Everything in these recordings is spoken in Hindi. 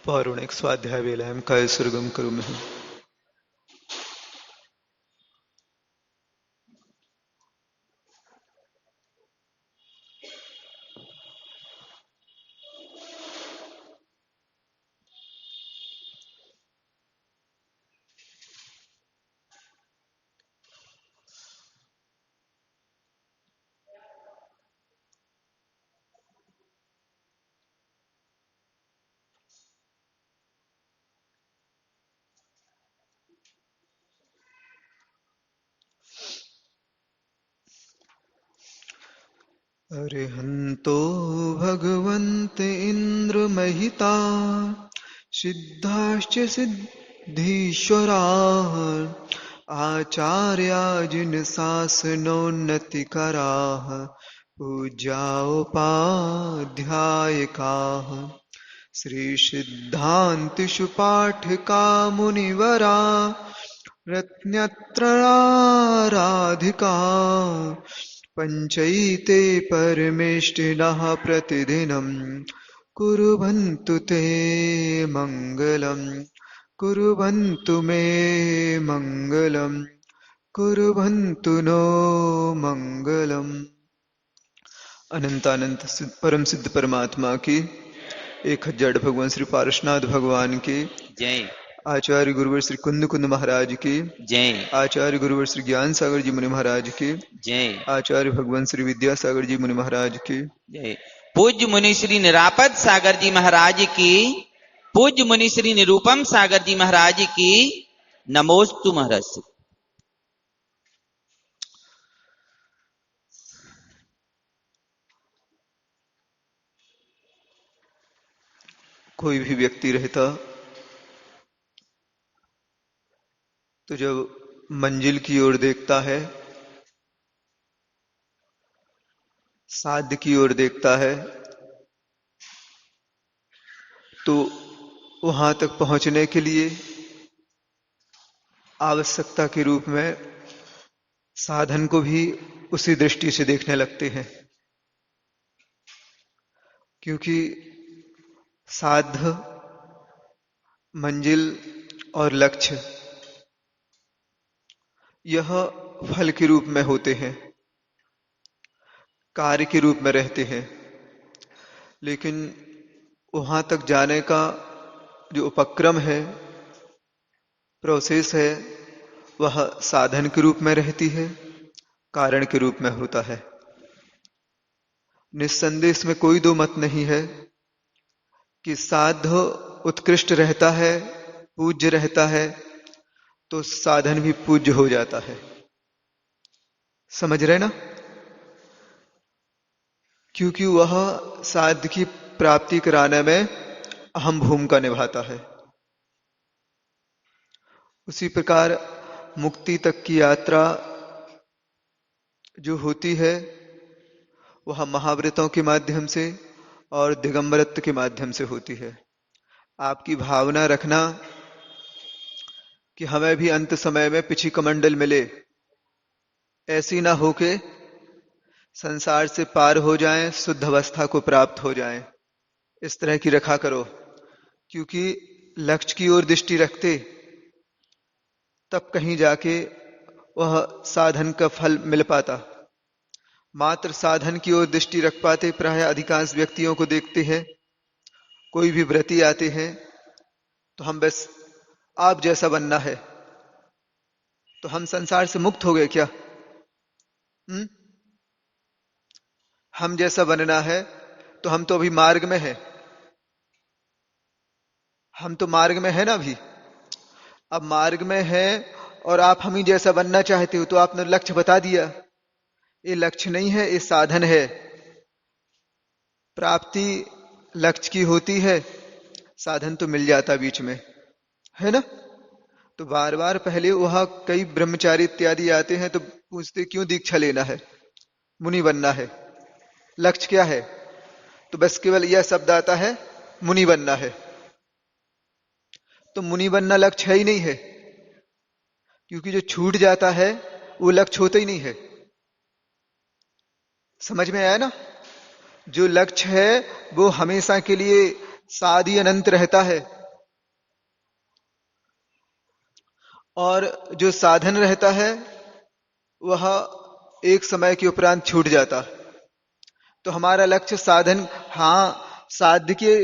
पौराणिक स्वाध्याय वेलायां कायसुर्गम करुमहि। अरिहन्तो भगवन्त इन्द्र महिता सिद्धाश्च सिद्धीश्वराः आचार्या जिन शासनोन्नतिकराः पूज्या उपाध्यायकाः श्री सिद्धांत सुपाठका मुनिवरा रत्नत्रयाराधिका पञ्चैते परमेष्टिनः प्रतिदिनं कुर्वन्तु ते मङ्गलम् कुर्वन्तु मे मङ्गलम् कुर्वन्तु नो मङ्गलम्। अनंतानंत परम सिद्ध परमात्मा की 1000 भगवान श्री पारशनाथ भगवान की जय। आचार्य गुरुवर श्री कुंद कुंद महाराज की जय। आचार्य गुरुवर श्री ज्ञान सागर जी मुनि महाराज की जय। आचार्य भगवान श्री विद्यासागर जी मुनि महाराज की जय। पूज्य मुनि श्री निरापद सागर जी महाराज की, पूज्य मुनि श्री निरूपम सागर जी महाराज की नमोस्तु महाराज। कोई भी व्यक्ति रहता तो जब मंजिल की ओर देखता है, साध्य की ओर देखता है, तो वहां तक पहुंचने के लिए आवश्यकता के रूप में साधन को भी उसी दृष्टि से देखने लगते हैं, क्योंकि साध्य, मंजिल और लक्ष्य यह फल के रूप में होते हैं, कार्य के रूप में रहते हैं, लेकिन वहां तक जाने का जो उपक्रम है, प्रोसेस है, वह साधन के रूप में रहती है, कारण के रूप में होता है। निस्संदेह इसमें कोई दो मत नहीं है कि साध्य उत्कृष्ट रहता है, पूज्य रहता है, तो साधन भी पूज्य हो जाता है। समझ रहे ना? क्योंकि वह साध्य की प्राप्ति कराने में अहम भूमिका निभाता है। उसी प्रकार मुक्ति तक की यात्रा जो होती है, वह महाव्रतों के माध्यम से और दिगंबरत्व के माध्यम से होती है। आपकी भावना रखना कि हमें भी अंत समय में पिछी कमंडल मिले, ऐसी ना हो के संसार से पार हो जाएं, शुद्ध अवस्था को प्राप्त हो जाएं, इस तरह की रखा करो। क्योंकि लक्ष्य की ओर दृष्टि रखते तब कहीं जाके वह साधन का फल मिल पाता। मात्र साधन की ओर दृष्टि रख पाते प्राय अधिकांश व्यक्तियों को देखते हैं, कोई भी व्रती आते हैं तो हम बस आप जैसा बनना है, तो हम संसार से मुक्त हो गए क्या? हम जैसा बनना है तो हम तो अभी मार्ग में हैं, हम तो मार्ग में है ना अभी। अब मार्ग में है और आप हम ही जैसा बनना चाहते हो, तो आपने लक्ष्य बता दिया। ये लक्ष्य नहीं है, ये साधन है। प्राप्ति लक्ष्य की होती है, साधन तो मिल जाता बीच में, है ना? तो बार बार पहले वहां कई ब्रह्मचारी इत्यादि आते हैं तो पूछते क्यों दीक्षा लेना है, मुनि बनना है, लक्ष्य क्या है? तो बस केवल यह शब्द आता है मुनि बनना है। तो मुनि बनना लक्ष्य है ही नहीं है, क्योंकि जो छूट जाता है वो लक्ष्य होता ही नहीं है। समझ में आया ना? जो लक्ष्य है वो हमेशा के लिए सादी अनंत रहता है, और जो साधन रहता है वह एक समय के उपरांत छूट जाता। तो हमारा लक्ष्य साधन, हाँ, साध्य के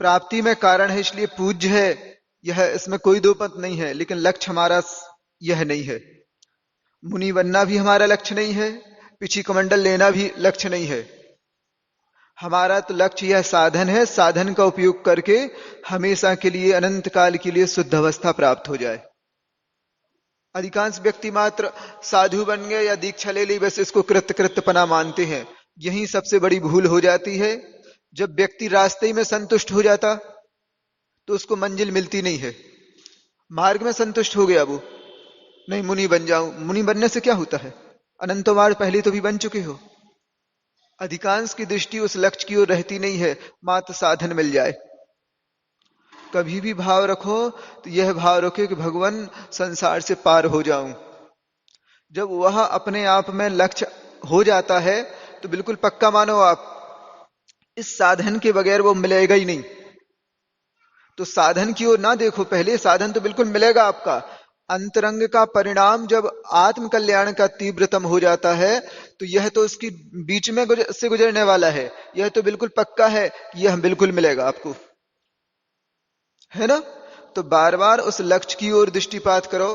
प्राप्ति में कारण है इसलिए पूज्य है, यह इसमें कोई दो मत नहीं है, लेकिन लक्ष्य हमारा यह नहीं है। मुनि बनना भी हमारा लक्ष्य नहीं है, पिछी कमंडल लेना भी लक्ष्य नहीं है। हमारा तो लक्ष्य यह साधन है, साधन का उपयोग करके हमेशा के लिए, अनंत काल के लिए शुद्ध अवस्था प्राप्त हो जाए। अधिकांश व्यक्ति मात्र साधु बन गए या दीक्षा ले ली, बस इसको कृत्यपना मानते हैं। यही सबसे बड़ी भूल हो जाती है। जब व्यक्ति रास्ते में संतुष्ट हो जाता तो उसको मंजिल मिलती नहीं है। मार्ग में संतुष्ट हो गया वो, नहीं मुनि बन जाऊं, मुनि बनने से क्या होता है? अनंतों बार पहले तो भी बन चुके हो। अधिकांश की दृष्टि उस लक्ष्य की ओर रहती नहीं है, मात्र साधन मिल जाए। कभी भी भाव रखो तो यह भाव रखो कि भगवान संसार से पार हो जाऊं। जब वह अपने आप में लक्ष्य हो जाता है तो बिल्कुल पक्का मानो आप, इस साधन के बगैर वो मिलेगा ही नहीं। तो साधन की ओर ना देखो, पहले साधन तो बिल्कुल मिलेगा आपका। अंतरंग का परिणाम जब आत्म कल्याण का तीव्रतम हो जाता है तो यह तो उसकी बीच में से गुजरने वाला है। यह तो बिल्कुल पक्का है कि यह बिल्कुल मिलेगा आपको, है ना? तो बार बार उस लक्ष्य की ओर दृष्टिपात करो।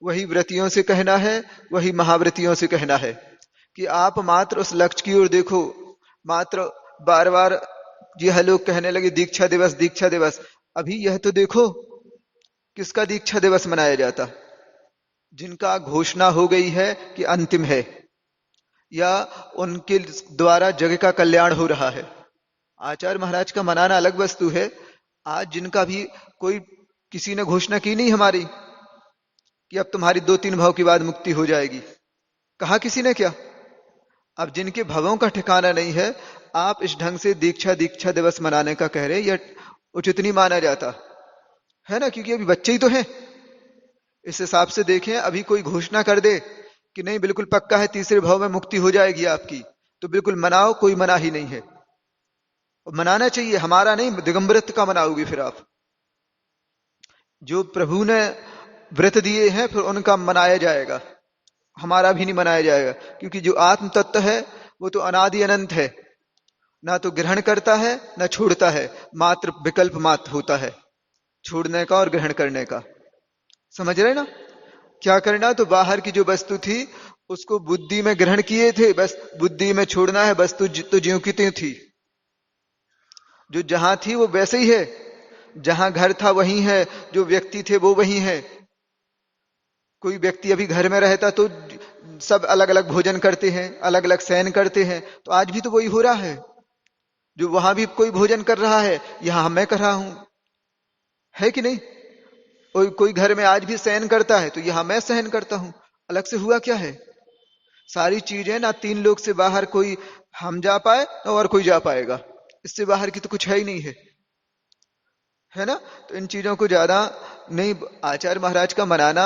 वही व्रतियों से कहना है, वही महाव्रतियों से कहना है कि आप मात्र उस लक्ष्य की ओर देखो। मात्र बार बार यह लोग कहने लगे दीक्षा दिवस, दीक्षा दिवस। अभी यह तो देखो किसका दीक्षा दिवस मनाया जाता? जिनका घोषणा हो गई है कि अंतिम है, या उनके द्वारा जग का कल्याण हो रहा है। आचार्य महाराज का मनाना अलग वस्तु है। आज जिनका भी कोई, किसी ने घोषणा की नहीं हमारी कि अब तुम्हारी 2-3 भाव के बाद मुक्ति हो जाएगी। कहा किसी ने क्या? अब जिनके भवों का ठिकाना नहीं है, आप इस ढंग से दीक्षा दिवस मनाने का कह रहे, यह उचित नहीं माना जाता है ना? क्योंकि अभी बच्चे ही तो हैं। इस हिसाब से देखें, अभी कोई घोषणा कर दे कि नहीं बिल्कुल पक्का है 3रे भाव में मुक्ति हो जाएगी आपकी, तो बिल्कुल मनाओ, कोई मना ही नहीं है। और मनाना चाहिए, हमारा नहीं, दिगंबरत्व का मनाओगे फिर आप। जो प्रभु ने व्रत दिए हैं फिर उनका मनाया जाएगा, हमारा भी नहीं मनाया जाएगा। क्योंकि जो आत्म तत्व है वो तो अनादि अनंत है, ना तो ग्रहण करता है ना छोड़ता है, मात्र विकल्प मात्र होता है छोड़ने का और ग्रहण करने का। समझ रहे ना? क्या करना? तो बाहर की जो वस्तु थी उसको बुद्धि में ग्रहण किए थे, बस बुद्धि में छोड़ना है। वस्तु तो ज्यों की त्यों थी, जो जहां थी वो वैसे ही है, जहां घर था वही है, जो व्यक्ति थे वो वही है। कोई व्यक्ति अभी घर में रहता तो सब अलग अलग भोजन करते हैं, अलग अलग शयन करते हैं, तो आज भी तो वही हो रहा है। जो वहां भी कोई भोजन कर रहा है, यहां मैं कर रहा हूं, है कि नहीं? कोई घर में आज भी शयन करता है तो यहां मैं शयन करता हूं। अलग से हुआ क्या है? सारी चीजें ना 3 लोग से बाहर कोई हम जा पाए ना और कोई जा पाएगा, इससे बाहर की तो कुछ है ही नहीं है ना? तो इन चीजों को ज्यादा नहीं। आचार्य महाराज का मनाना,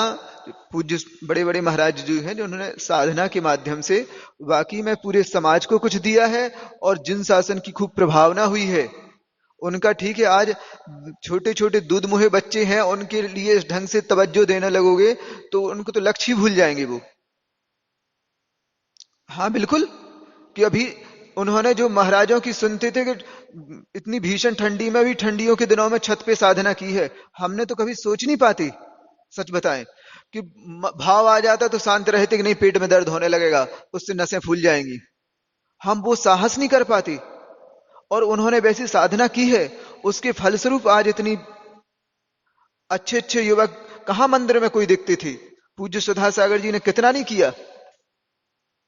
पूज्य बड़े बड़े महाराज जो हैं, जो उन्होंने साधना के माध्यम से वाकई में पूरे समाज को कुछ दिया है, और जिन शासन की खूब प्रभावना हुई है उनका, ठीक है, आज छोटे छोटे दूध मुहे बच्चे हैं, उनके लिए इस ढंग से तवज्जो देने लगोगे तो उनको तो लक्ष्य ही भूल जाएंगे वो। हाँ बिल्कुल, कि अभी उन्होंने जो महाराजों की सुनते थे कि इतनी भीषण ठंडी में भी, ठंडियों के दिनों में छत पे साधना की है, हमने तो कभी सोच नहीं पाती। सच बताएं कि भाव आ जाता तो शांत रहते कि नहीं पेट में दर्द होने लगेगा, उससे नसें फूल जाएंगी, हम वो साहस नहीं कर पाती। और उन्होंने वैसी साधना की है, उसके फलस्वरूप आज इतनी अच्छे अच्छे युवक कहां मंदिर में कोई दिखते थे। पूज्य सुधा सागर जी ने कितना नहीं किया,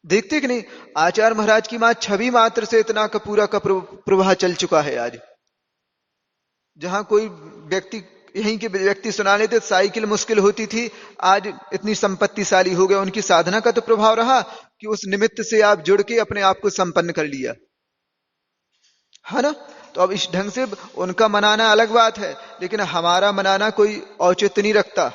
देखते कि नहीं? आचार्य महाराज की मां छवि मात्र से इतना का पूरा का प्रवाह चल चुका है। आज जहां कोई व्यक्ति, यहीं के व्यक्ति सुना लेते साइकिल मुश्किल होती थी, आज इतनी संपत्तिशाली हो गए। उनकी साधना का तो प्रभाव रहा कि उस निमित्त से आप जुड़ के अपने आप को संपन्न कर लिया, है ना? तो अब इस ढंग से उनका मनाना अलग बात है, लेकिन हमारा मनाना कोई औचित्य नहीं रखता।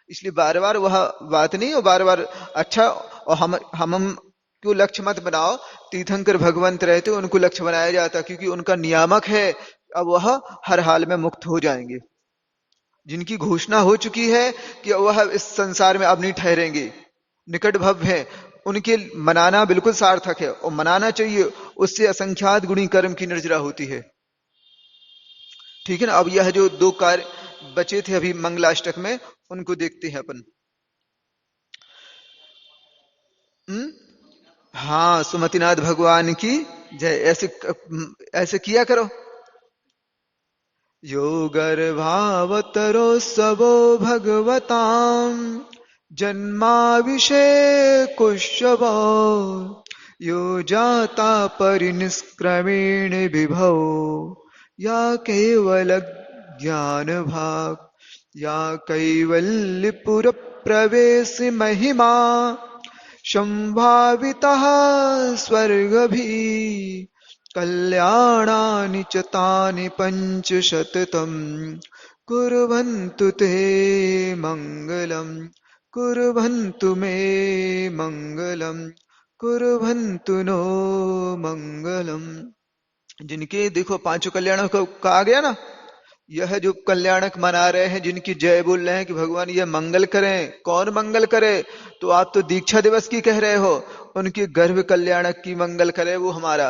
इसलिए बार बार वह बात नहीं, और बार बार अच्छा, और हम क्यों लक्ष्य मत बनाओ। तीर्थंकर भगवंत रहते उनको लक्ष्य बनाया जाता, क्योंकि उनका नियामक है अब वह हर हाल में मुक्त हो जाएंगे। जिनकी घोषणा हो चुकी है कि वह इस संसार में अब नहीं ठहरेंगे, निकट भव है, उनके मनाना बिल्कुल सार्थक है और मनाना चाहिए। उससे असंख्यात गुणी कर्म की निर्जरा होती है। ठीक है ना। अब यह जो दो कार्य बचे थे अभी मंगलाष्टक में, उनको देखते हैं अपन। हम्म। हाँ, सुमतिनाथ भगवान की जय। ऐसे किया करो। यो गर्भावतरो सबो भगवताम जन्माभिषेकुष्यवो यो जाता परिनिष्क्रमेण विभो या केवल ज्ञान भाग या कैवल्यपुर प्रवेश महिमा संभावितः स्वर्गभी कल्याणानि च तानि पंचशतम् कुर्वन्तु ते मंगलम् कुर्वन्तु मे मंगलम् कुर्वन्तु नो मंगलम्। जिनके देखो पांचों कल्याणों को कहा गया ना, यह जो कल्याणक मना रहे हैं, जिनकी जय बोल रहे हैं कि भगवान ये मंगल करें, कौन मंगल करे? तो आप तो दीक्षा दिवस की कह रहे हो, उनके गर्भ कल्याणक की मंगल करे वो हमारा।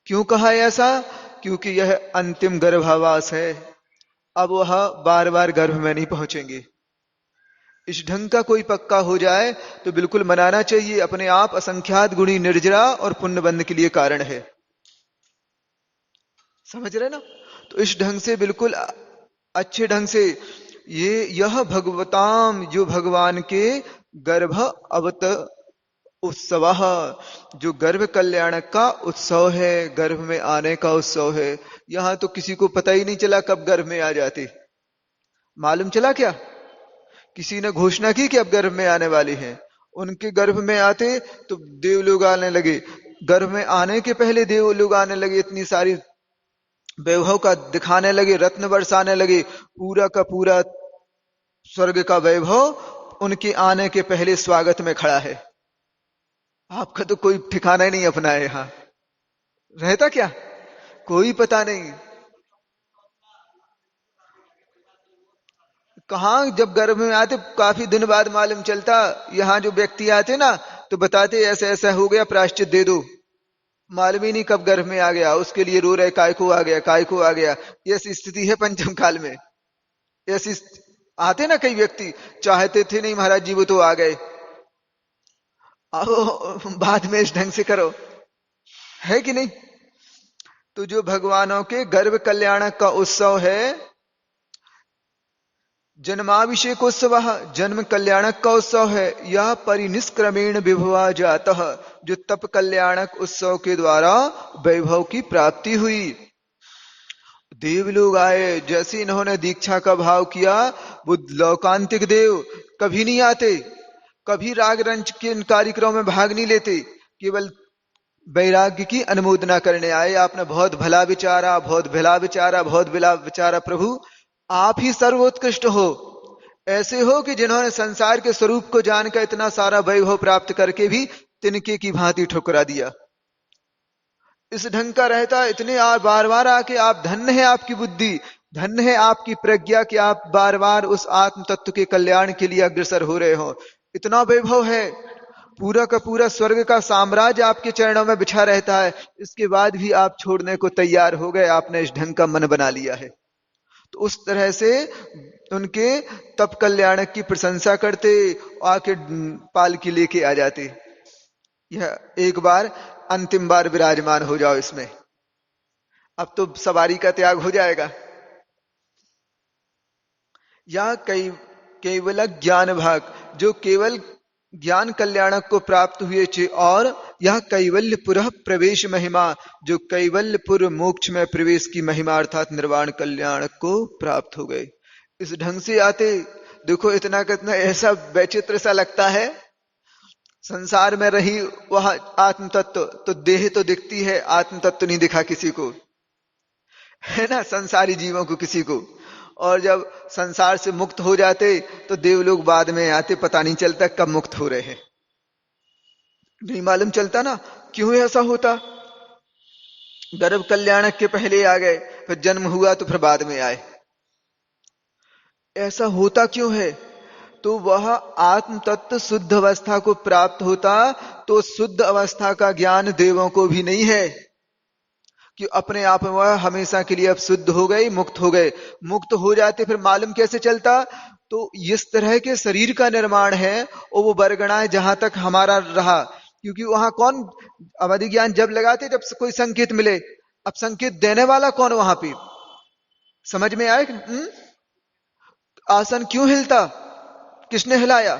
क्यों कहा है ऐसा? क्योंकि यह अंतिम गर्भावास है। अब वह बार बार गर्भ में नहीं पहुंचेंगे। इस ढंग का कोई पक्का हो जाए तो बिल्कुल मनाना चाहिए। अपने आप असंख्यात गुणी निर्जरा और पुण्य बंध के लिए कारण है। समझ रहे ना? तो इस ढंग से बिल्कुल अच्छे ढंग से यह भगवताम, जो भगवान के गर्भ अवत उत्सव, जो गर्भ कल्याणक का उत्सव है, गर्भ में आने का उत्सव है। यहां तो किसी को पता ही नहीं चला कब गर्भ में आ जाते। मालूम चला क्या? किसी ने घोषणा की कि अब गर्भ में आने वाली हैं। उनके गर्भ में आते तो देवलोग आने लगे। गर्भ में आने के पहले देवलोग आने लगे, इतनी सारी वैभव का दिखाने लगे, रत्न बरसाने लगे। पूरा का पूरा स्वर्ग का वैभव उनके आने के पहले स्वागत में खड़ा है। आपका तो कोई ठिकाना ही नहीं अपना है। यहां रहता क्या, कोई पता नहीं। कहां जब गर्भ में आते काफी दिन बाद मालूम चलता। यहां जो व्यक्ति आते ना तो बताते ऐसे ऐसा हो गया, प्रायश्चित दे दो। मालूम ही नहीं कब गर्भ में आ गया, उसके लिए रो रहे काय को आ गया, काय को आ गया। ऐसी स्थिति है पंचम काल में। ऐसी आते ना कई व्यक्ति, चाहते थे नहीं महाराज जी वो तो आ गए। आओ बाद में इस ढंग से करो, है कि नहीं? तो जो भगवानों के गर्भ कल्याणक का उत्सव है, जन्माभिषेकोत्सव, जन्म कल्याणक का उत्सव है। यह परिनिष्क्रमेण विभवा जाता, जो तप कल्याणक उत्सव के द्वारा वैभव की प्राप्ति हुई। देवलोग आए, जैसे इन्होंने दीक्षा का भाव किया, वो लौकांतिक देव कभी नहीं आते, कभी राग रंज के इन कार्यक्रमों में भाग नहीं लेते, केवल वैराग्य की अनुमोदना करने आए। आपने बहुत भला विचारा, बहुत भला विचारा, बहुत भला विचारा प्रभु, आप ही सर्वोत्कृष्ट हो। ऐसे हो कि जिन्होंने संसार के स्वरूप को जानकर इतना सारा वैभव प्राप्त करके भी तिनके की भांति ठुकरा दिया। इस ढंग का रहता इतने बार बार आके, आप धन्य है आपकी बुद्धि, धन्य है आपकी प्रज्ञा कि आप बार बार उस आत्म तत्व के कल्याण के लिए अग्रसर हो रहे हो। इतना वैभव है, पूरा का पूरा स्वर्ग का साम्राज्य आपके चरणों में बिछा रहता है। इसके बाद भी आप छोड़ने को तैयार हो गए, आपने इस ढंग का मन बना लिया है। तो उस तरह से उनके तप कल्याणक की प्रशंसा करते, आके पालकी लेके आ जाते। यह एक बार अंतिम बार विराजमान हो जाओ इसमें, अब तो सवारी का त्याग हो जाएगा। या केवल ज्ञान भाग, जो केवल ज्ञान कल्याणक को प्राप्त हुए थे, और यह कैवल्यपुर प्रवेश महिमा, जो कैवल्यपुर मोक्ष में प्रवेश की महिमा अर्थात निर्वाण कल्याणक को प्राप्त हो गए। इस ढंग से आते देखो, इतना कितना ऐसा वैचित्र सा लगता है। संसार में रही वह आत्म तत्व, तो देह तो दिखती है, आत्म तत्व नहीं दिखा किसी को, है ना, संसारी जीवों को किसी को। और जब संसार से मुक्त हो जाते तो देवलोग बाद में आते, पता नहीं चलता कब मुक्त हो रहे हैं, नहीं मालूम चलता ना। क्यों ऐसा होता? गर्भ कल्याणक के पहले आ गए, फिर जन्म हुआ तो फिर बाद में आए। ऐसा होता क्यों है? तो वह आत्म तत्व शुद्ध अवस्था को प्राप्त होता तो शुद्ध अवस्था का ज्ञान देवों को भी नहीं है कि अपने आप में वह हमेशा के लिए अब शुद्ध हो गए, मुक्त हो गए। मुक्त हो जाते फिर मालूम कैसे चलता? तो इस तरह के शरीर का निर्माण है और वो बरगना जहां तक हमारा रहा, क्योंकि वहां कौन अवधि ज्ञान जब लगाते जब कोई संकेत मिले। अब संकेत देने वाला कौन वहां पे? समझ में आए? आसन क्यों हिलता? किसने हिलाया?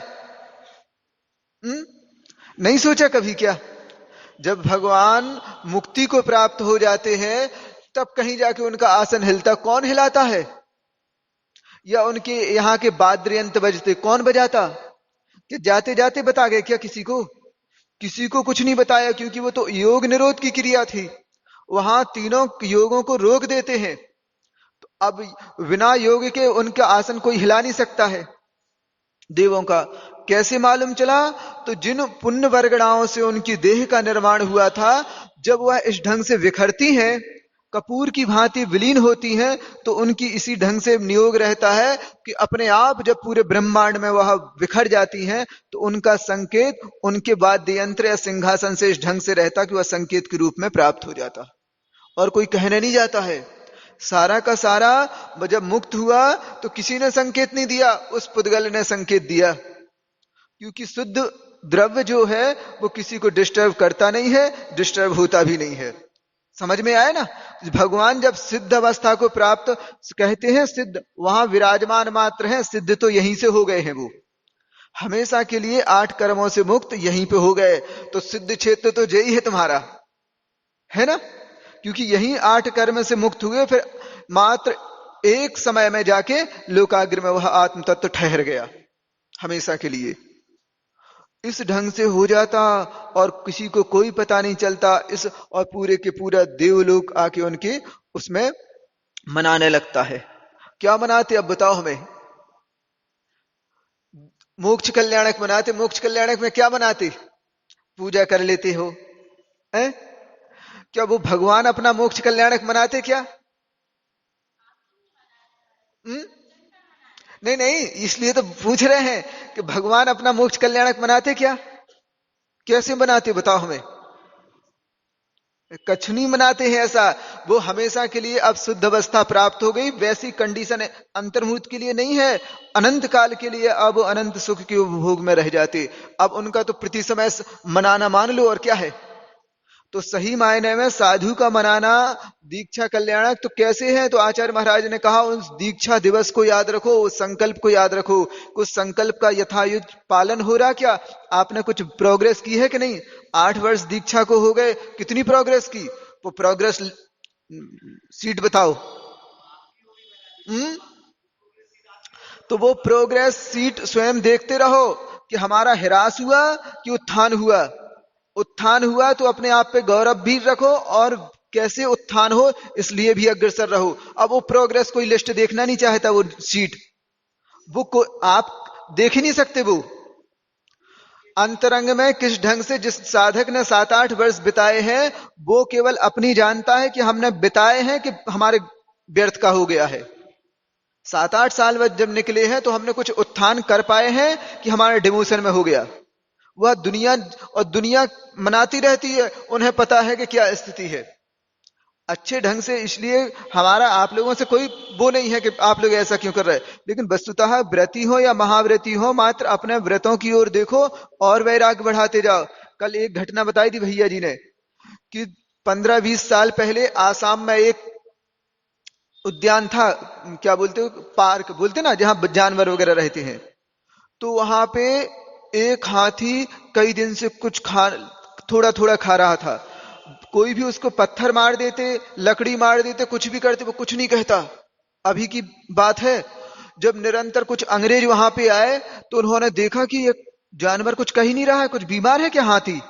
हम्म? नहीं सोचा कभी क्या? जब भगवान मुक्ति को प्राप्त हो जाते हैं तब कहीं जाके उनका आसन हिलता। कौन हिलाता है? या उनके यहाँ के वाद्य यंत्र बजते, कौन बजाता? कि जाते जाते बता गए क्या किसी को? किसी को कुछ नहीं बताया, क्योंकि वो तो योग निरोध की क्रिया थी। वहां तीनों योगों को रोक देते हैं। तो अब बिना योग के उनका आसन कोई हिला नहीं सकता है देवों का। कैसे मालूम चला? तो जिन पुण्य वर्गणाओं से उनकी देह का निर्माण हुआ था, जब वह इस ढंग से विखरती हैं, कपूर की भांति विलीन होती हैं, तो उनकी इसी ढंग से नियोग रहता है कि अपने आप जब पूरे ब्रह्मांड में वह विखर जाती हैं तो उनका संकेत उनके वाद्य यंत्र या सिंहासन से इस ढंग से रहता कि वह संकेत के रूप में प्राप्त हो जाता, और कोई कहने नहीं जाता है। सारा का सारा जब मुक्त हुआ तो किसी ने संकेत नहीं दिया, उस पुद्गल ने संकेत दिया, क्योंकि शुद्ध द्रव्य जो है वो किसी को डिस्टर्ब करता नहीं है, डिस्टर्ब होता भी नहीं है। समझ में आया ना? भगवान जब सिद्ध अवस्था को प्राप्त कहते हैं, सिद्ध वहां विराजमान मात्र है, सिद्ध तो यहीं से हो गए हैं। वो हमेशा के लिए 8 कर्मों से मुक्त यहीं पे हो गए। तो सिद्ध क्षेत्र तो यही है तुम्हारा, है ना? क्योंकि यहीं 8 कर्म से मुक्त हुए, फिर मात्र एक समय में जाके लोकाग्र में वह आत्म तत्व ठहर गया हमेशा के लिए। इस ढंग से हो जाता और किसी को कोई पता नहीं चलता। इस और पूरे के पूरा देवलोक आके उनके उसमें मनाने लगता है। क्या मनाते अब बताओ हमें? मोक्ष कल्याणक मनाते। मोक्ष कल्याणक में क्या मनाते? पूजा कर लेते हो हैं? क्या वो भगवान अपना मोक्ष कल्याणक मनाते क्या? नहीं नहीं, इसलिए तो पूछ रहे हैं कि भगवान अपना मोक्ष कल्याणक मनाते क्या? कैसे मनाते बताओ हमें? कछ नहीं मनाते हैं ऐसा। वो हमेशा के लिए अब शुद्ध अवस्था प्राप्त हो गई, वैसी कंडीशन अंतर्मुहूर्त के लिए नहीं है, अनंत काल के लिए अब अनंत सुख के उपभोग में रह जाते। अब उनका तो प्रति समय मनाना मान लो, और क्या है। तो सही मायने में साधु का मनाना दीक्षा कल्याणक तो कैसे है? तो आचार्य महाराज ने कहा उस दीक्षा दिवस को याद रखो, उस संकल्प को याद रखो। कुछ संकल्प का यथायुग पालन हो रहा क्या? आपने कुछ प्रोग्रेस की है कि नहीं? 8 वर्ष दीक्षा को हो गए, कितनी प्रोग्रेस की? वो प्रोग्रेस सीट बताओ। हम्म? तो वो प्रोग्रेस सीट स्वयं देखते रहो कि हमारा ह्रास हुआ कि उत्थान हुआ। उत्थान हुआ तो अपने आप पे गौरव भी रखो, और कैसे उत्थान हो इसलिए भी अग्रसर रहो। अब वो प्रोग्रेस कोई लिस्ट देखना नहीं चाहता, वो सीट वो आप देख ही नहीं सकते। वो अंतरंग में किस ढंग से जिस साधक ने 7-8 वर्ष बिताए हैं, वो केवल अपनी जानता है कि हमने बिताए हैं कि हमारे व्यर्थ का हो गया है। 7-8 साल बाद जब निकले हैं तो हमने कुछ उत्थान कर पाए हैं कि हमारे डिमोशन में हो गया। वह दुनिया और दुनिया मनाती रहती है, उन्हें पता है कि क्या स्थिति है अच्छे ढंग से। इसलिए हमारा आप लोगों से कोई वो नहीं है कि आप लोग ऐसा क्यों कर रहे हैं, लेकिन वस्तुतः व्रती हो या महाव्रती हो, मात्र अपने व्रतों की ओर देखो और वैराग्य बढ़ाते जाओ। कल एक घटना बताई थी भैया जी ने कि 15-20 साल पहले आसाम में एक उद्यान था, क्या बोलते हो, पार्क बोलते ना, जहां जानवर वगैरह रहते हैं। तो वहां पे एक हाथी कई दिन से कुछ थोड़ा थोड़ा खा रहा था। कोई भी उसको पत्थर मार देते, लकड़ी मार देते, कुछ भी करते, वो कुछ नहीं कहता। अभी की बात है, जब निरंतर कुछ अंग्रेज वहां पे आए तो उन्होंने देखा कि ये जानवर कुछ कह ही नहीं रहा है, कुछ बीमार है क्या हाथी।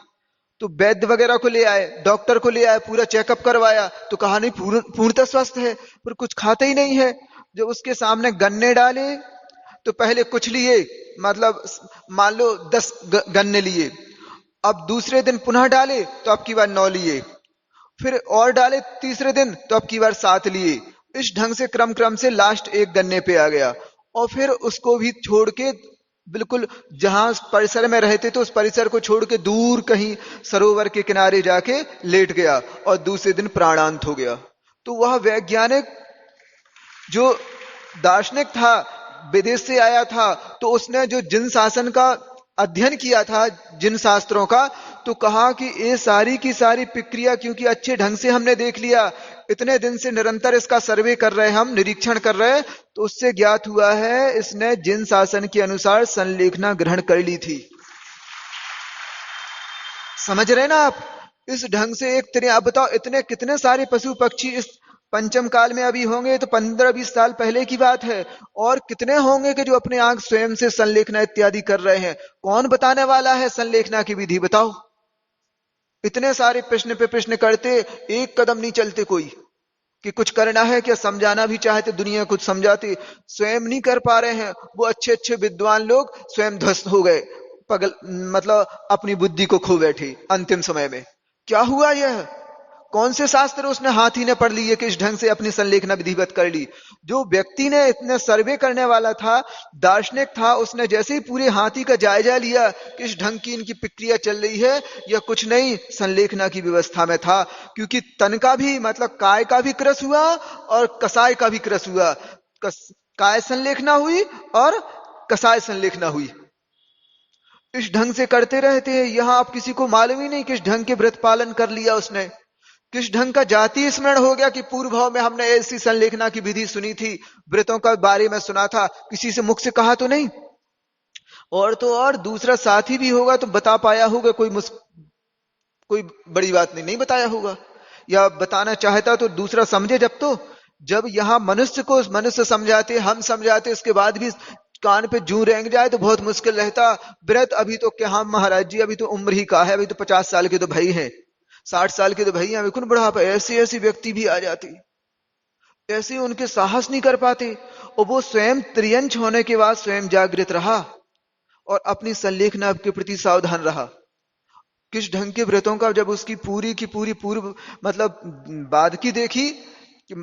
तो वैद्य वगैरह को ले आए, डॉक्टर को ले आए, पूरा चेकअप करवाया तो कहा नहीं पूर्णतः स्वस्थ है, पर कुछ खाता ही नहीं है। जब उसके सामने गन्ने डाले तो पहले कुछ लिए, मतलब मान लो 10 गन्ने लिए। अब दूसरे दिन पुनः डाले तो अब की बार 9 लिए। फिर और डाले तीसरे दिन तो अब की बार 7 लिए। इस ढंग से क्रम क्रम से लास्ट एक गन्ने पे आ गया, और फिर उसको भी छोड़ के बिल्कुल जहां परिसर में रहते थे उस परिसर को छोड़ के दूर कहीं सरोवर के किनारे जाके लेट गया और दूसरे दिन प्राणांत हो गया। तो वह वैज्ञानिक जो दार्शनिक था, विदेश से आया था, तो उसने जो जिन शासन का अध्ययन किया था, जिन शास्त्रों का, तो कहा कि ये सारी की सारी प्रक्रिया क्योंकि अच्छे ढंग से हमने देख लिया, इतने दिन से निरंतर इसका सर्वे कर रहे हैं, हम निरीक्षण कर रहे हैं, तो उससे ज्ञात हुआ है इसने जिन शासन के अनुसार संलेखना ग्रहण कर ली थी। समझ रहे ना आप? इस ढंग से एक तरह आप बताओ, इतने कितने सारे पशु पक्षी इस पंचम काल में अभी होंगे, तो 15-20 साल पहले की बात है, और कितने होंगे कि जो अपने आंख स्वयं से संलेखना इत्यादि कर रहे हैं। कौन बताने वाला है संलेखना की विधि, बताओ? इतने सारे प्रश्न पे प्रश्न करते, एक कदम नहीं चलते कोई, कि कुछ करना है क्या, समझाना भी चाहते दुनिया कुछ समझाते, स्वयं नहीं कर पा रहे हैं। वो अच्छे अच्छे विद्वान लोग स्वयं ध्वस्त हो गए, पगल, मतलब अपनी बुद्धि को खो बैठे अंतिम समय में। क्या हुआ? यह कौन से शास्त्र उसने हाथ ही ने पढ़ लिए कि इस ढंग से अपनी संलेखना विधिवत कर ली? जो व्यक्ति ने इतने सर्वे करने वाला था, दार्शनिक था, उसने जैसे ही पूरे हाथी का जायजा लिया कि इस ढंग की इनकी प्रक्रिया चल रही है, या कुछ नहीं, संलेखना की व्यवस्था में था। क्योंकि तन का भी मतलब काय का भी क्रस हुआ और कसाय का भी क्रस हुआ। काय संलेखना हुई और कसाय संलेखना हुई। इस ढंग से करते रहते हैं। यहां आप किसी को मालूम ही नहीं किस ढंग के व्रत पालन कर लिया उसने, किस ढंग का जाति स्मरण हो गया कि पूर्व भाव में हमने ऐसी संलेखना की विधि सुनी थी, व्रतों का बारे में सुना था, किसी से मुख से कहा तो नहीं। और तो और दूसरा साथी भी होगा तो बता पाया होगा, कोई बड़ी बात नहीं बताया होगा, या बताना चाहता तो दूसरा समझे जब। तो जब यहां मनुष्य को मनुष्य समझाते, हम समझाते, उसके बाद भी कान पे जू रेंग जाए तो बहुत मुश्किल रहता। व्रत अभी तो क्या, हम महाराज जी अभी तो उम्र ही का है, अभी तो 50 साल के तो भाई हैं, 60 साल के तो भाई हैं, बिल्कुल बुढ़ापा। ऐसे ऐसे व्यक्ति भी आ जाते, ऐसे उनके साहस नहीं कर पाते, और वो स्वयं त्रियंच होने के बाद स्वयं जागृत रहा और अपनी संलेखना के प्रति सावधान रहा। किस ढंग के व्रतों का जब उसकी पूरी की पूरी पूर्व मतलब बाद की देखी कि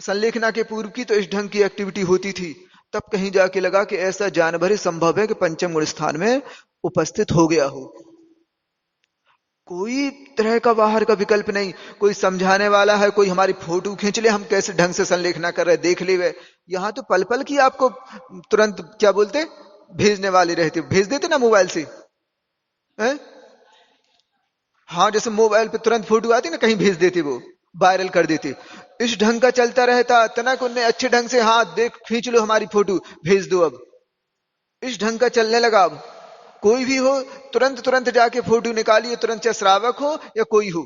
संलेखना के पूर्व की, तो इस ढंग की एक्टिविटी होती थी। तब कहीं जाके लगा कि ऐसा जानवर ही संभव है कि पंचम गुण स्थान में उपस्थित हो गया हो। कोई तरह का बाहर का विकल्प नहीं, कोई समझाने वाला है, कोई हमारी फोटो खींच ले, हम कैसे ढंग से संलेखना कर रहे देख ले वे। यहां तो पल पल की आपको तुरंत क्या बोलते, भेजने वाले रहते, भेज देते ना मोबाइल से है? हाँ, जैसे मोबाइल पे तुरंत फोटो आती ना, कहीं भेज देते, वो वायरल कर देते। इस ढंग का चलता रहता, तनक उनने अच्छे ढंग से, हाँ देख खींच लो हमारी फोटो, भेज दो। अब इस ढंग का चलने लगा। अब कोई भी हो तुरंत तुरंत जाके फोटो निकालिए, तुरंत, चाहे श्रावक हो या कोई हो।